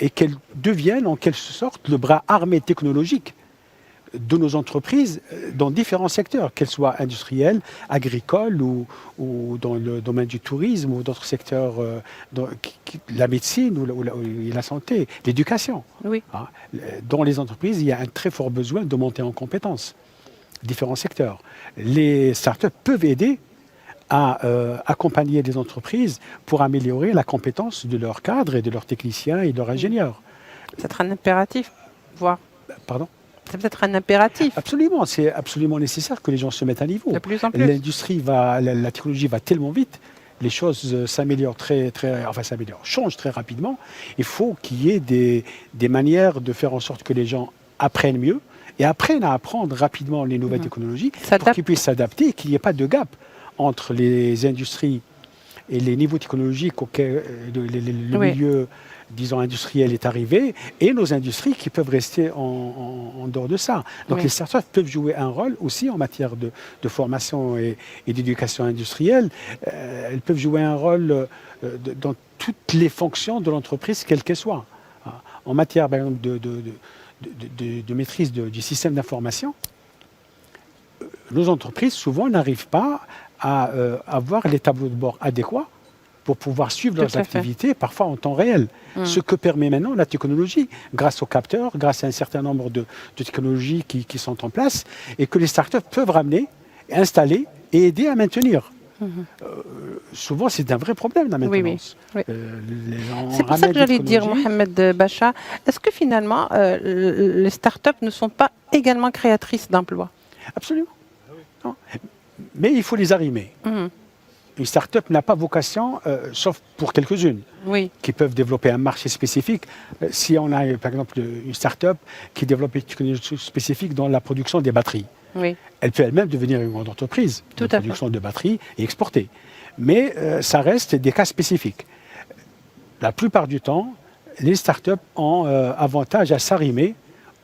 et qu'elles deviennent en quelque sorte le bras armé technologique de nos entreprises dans différents secteurs, qu'elles soient industrielles, agricoles ou dans le domaine du tourisme ou d'autres secteurs, la médecine ou la santé, l'éducation. Oui. Dans les entreprises, il y a un très fort besoin de monter en compétences, différents secteurs. Les startups peuvent aider à accompagner les entreprises pour améliorer la compétence de leurs cadres et de leurs techniciens et de leurs ingénieurs. C'est un impératif, voire. Pardon ? C'est peut-être un impératif. Absolument, c'est absolument nécessaire que les gens se mettent à niveau. De plus en plus. L'industrie la technologie va tellement vite, les choses s'améliorent changent très rapidement. Il faut qu'il y ait des manières de faire en sorte que les gens apprennent mieux et apprennent à apprendre rapidement les nouvelles technologies pour qu'ils puissent s'adapter et qu'il n'y ait pas de gap entre les industries et les niveaux technologiques auxquels le milieu, disons, industriel est arrivé, et nos industries qui peuvent rester en dehors de ça. Donc les startups peuvent jouer un rôle aussi en matière de formation et d'éducation industrielle. Elles peuvent jouer un rôle dans toutes les fonctions de l'entreprise, quelle qu'elle soit. En matière, par exemple, de maîtrise du système d'information, nos entreprises, souvent, n'arrivent pas à avoir les tableaux de bord adéquats pour pouvoir suivre leurs activités, parfois en temps réel. Ce que permet maintenant la technologie, grâce aux capteurs, grâce à un certain nombre de technologies qui sont en place, et que les startups peuvent ramener, installer et aider à maintenir. Souvent, c'est un vrai problème, la maintenance. C'est pour ça que j'allais dire, Mohamed Bacha, est-ce que finalement, les startups ne sont pas également créatrices d'emplois? Absolument. Non. Mais il faut les arrimer. Une start-up n'a pas vocation, sauf pour quelques-unes, qui peuvent développer un marché spécifique. Si on a, par exemple, une start-up qui développe une technologie spécifique dans la production des batteries, elle peut elle-même devenir une grande entreprise de production de batteries et exporter. Mais ça reste des cas spécifiques. La plupart du temps, les start-up ont avantage à s'arrimer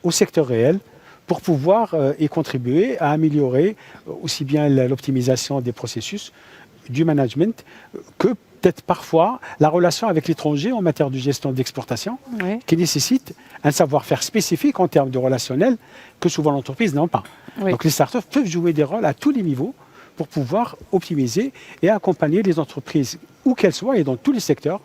au secteur réel pour pouvoir y contribuer à améliorer aussi bien l'optimisation des processus, du management, que peut-être parfois la relation avec l'étranger en matière de gestion d'exportation, qui nécessite un savoir-faire spécifique en termes de relationnel que souvent l'entreprise n'a pas. Donc les startups peuvent jouer des rôles à tous les niveaux pour pouvoir optimiser et accompagner les entreprises, où qu'elles soient et dans tous les secteurs,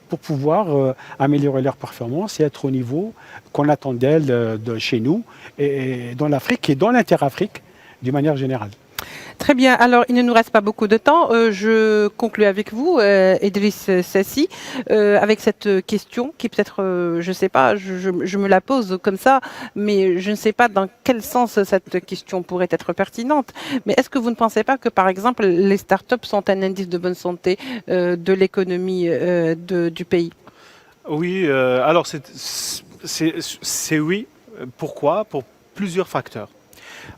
pour pouvoir améliorer leur performance et être au niveau qu'on attend d'elles de chez nous, et dans l'Afrique et dans l'inter-Afrique d'une manière générale. Très bien. Alors, il ne nous reste pas beaucoup de temps. Je conclue avec vous, Idriss Sassi, avec cette question qui peut-être, je ne sais pas, je me la pose comme ça, mais je ne sais pas dans quel sens cette question pourrait être pertinente. Mais est-ce que vous ne pensez pas que, par exemple, les startups sont un indice de bonne santé de l'économie du pays? Oui, alors c'est oui. Pourquoi? Pour plusieurs facteurs.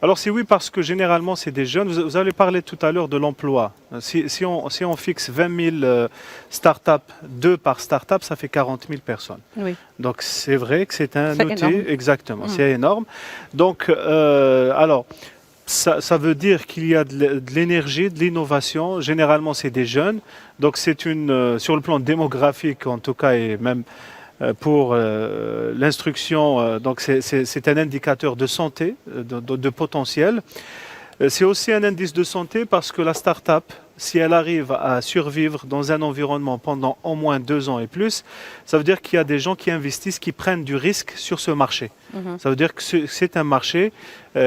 Alors c'est oui parce que généralement c'est des jeunes. Vous avez parlé tout à l'heure de l'emploi. Si on fixe 20 000 startups, 2 par startup, ça fait 40 000 personnes. Donc c'est vrai que c'est un outil. Énorme. Exactement, c'est énorme. Donc alors ça veut dire qu'il y a de l'énergie, de l'innovation. Généralement c'est des jeunes. Donc c'est sur le plan démographique en tout cas, et même pour l'instruction, donc c'est un indicateur de santé, de potentiel. C'est aussi un indice de santé parce que la start-up si elle arrive à survivre dans un environnement pendant au moins 2 ans et plus, ça veut dire qu'il y a des gens qui investissent, qui prennent du risque sur ce marché. Ça veut dire que c'est un marché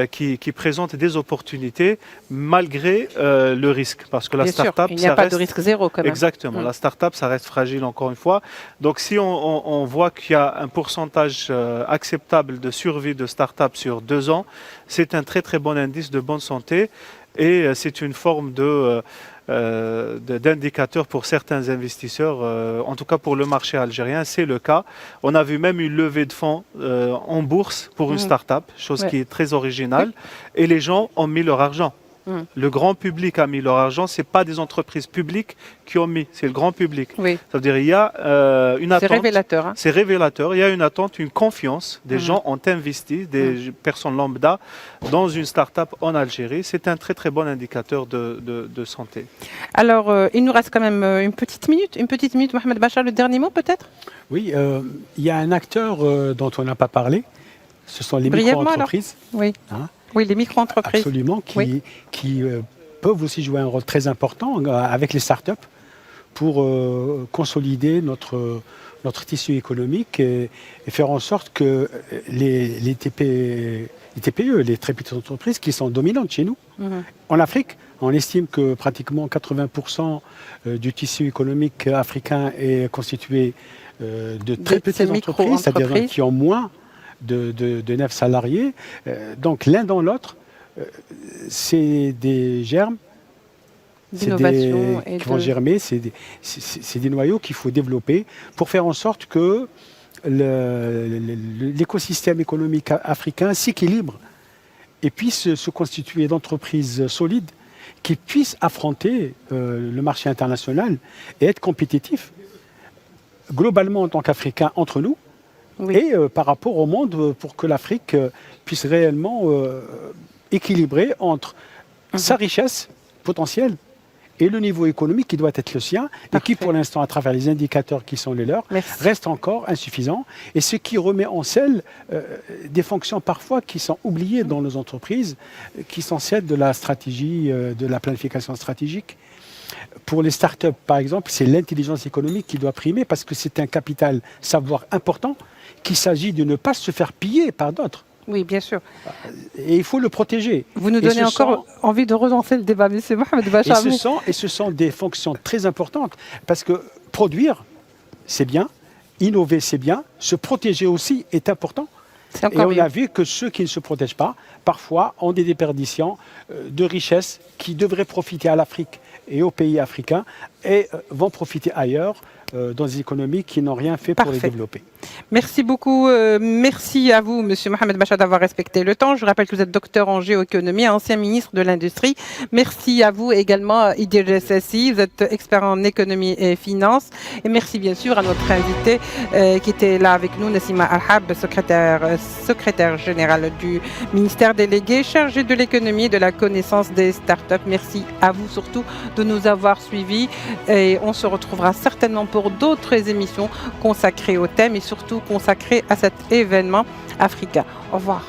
qui présente des opportunités malgré le risque. Parce que la Bien sûr, start-up, il n'y a pas de risque zéro quand même. Exactement. La start-up, ça reste fragile encore une fois. Donc si on voit qu'il y a un pourcentage acceptable de survie de start-up sur 2 ans, c'est un très très bon indice de bonne santé et c'est une forme d'indicateur pour certains investisseurs, en tout cas pour le marché algérien, c'est le cas. On a vu même une levée de fonds en bourse pour une start-up, chose qui est très originale, et les gens ont mis leur argent. Le grand public a mis leur argent, ce n'est pas des entreprises publiques qui ont mis, c'est le grand public. Oui. Ça veut dire qu'il y a une attente. C'est révélateur. Hein. C'est révélateur, il y a une attente, une confiance. Des gens ont investi, des personnes lambda, dans une start-up en Algérie. C'est un très très bon indicateur de santé. Alors, il nous reste quand même une petite minute, Mohamed Bachar, le dernier mot peut-être? Oui, il y a un acteur dont on n'a pas parlé, ce sont les micro-entreprises. Oui. Hein? Oui, les micro-entreprises. Absolument, qui peuvent aussi jouer un rôle très important avec les startups pour consolider notre tissu économique et faire en sorte que les TPE, les très petites entreprises qui sont dominantes chez nous, en Afrique, on estime que pratiquement 80% du tissu économique africain est constitué de très petites entreprises, c'est-à-dire qui ont moins de 9 salariés. Donc l'un dans l'autre, c'est des germes qui vont germer, c'est des noyaux qu'il faut développer pour faire en sorte que l'écosystème économique africain s'équilibre et puisse se constituer d'entreprises solides qui puissent affronter le marché international et être compétitifs globalement en tant qu'Africains entre nous. Et par rapport au monde, pour que l'Afrique puisse réellement équilibrer entre sa richesse potentielle et le niveau économique qui doit être le sien, et qui pour l'instant, à travers les indicateurs qui sont les leurs, reste encore insuffisant, et ce qui remet en selle des fonctions parfois qui sont oubliées dans nos entreprises, qui sont celles de la stratégie, de la planification stratégique. Pour les startups, par exemple, c'est l'intelligence économique qui doit primer parce que c'est un capital savoir important qu'il s'agit de ne pas se faire piller par d'autres. Oui, bien sûr. Et il faut le protéger. Vous nous donnez encore envie de relancer le débat, M. Mohamed Bachar. Et ce sont des fonctions très importantes parce que produire, c'est bien, innover, c'est bien, se protéger aussi est important. Et on a vu que ceux qui ne se protègent pas, parfois, ont des déperditions de richesses qui devraient profiter à l'Afrique et aux pays africains et vont profiter ailleurs dans des économies qui n'ont rien fait pour les développer. Merci beaucoup. Merci à vous, Monsieur Mohamed Bachar, d'avoir respecté le temps. Je rappelle que vous êtes docteur en géoéconomie, ancien ministre de l'Industrie. Merci à vous également, Idriss Essy. Vous êtes expert en économie et finance. Et merci bien sûr à notre invité qui était là avec nous, Nassima Al-Hab, secrétaire générale du ministère délégué chargé de l'économie et de la connaissance des startups. Merci à vous surtout de nous avoir suivis. Et on se retrouvera certainement pour d'autres émissions consacrées au thème et surtout consacrées à cet événement africain. Au revoir.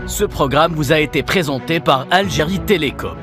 Ce programme vous a été présenté par Algérie Télécom.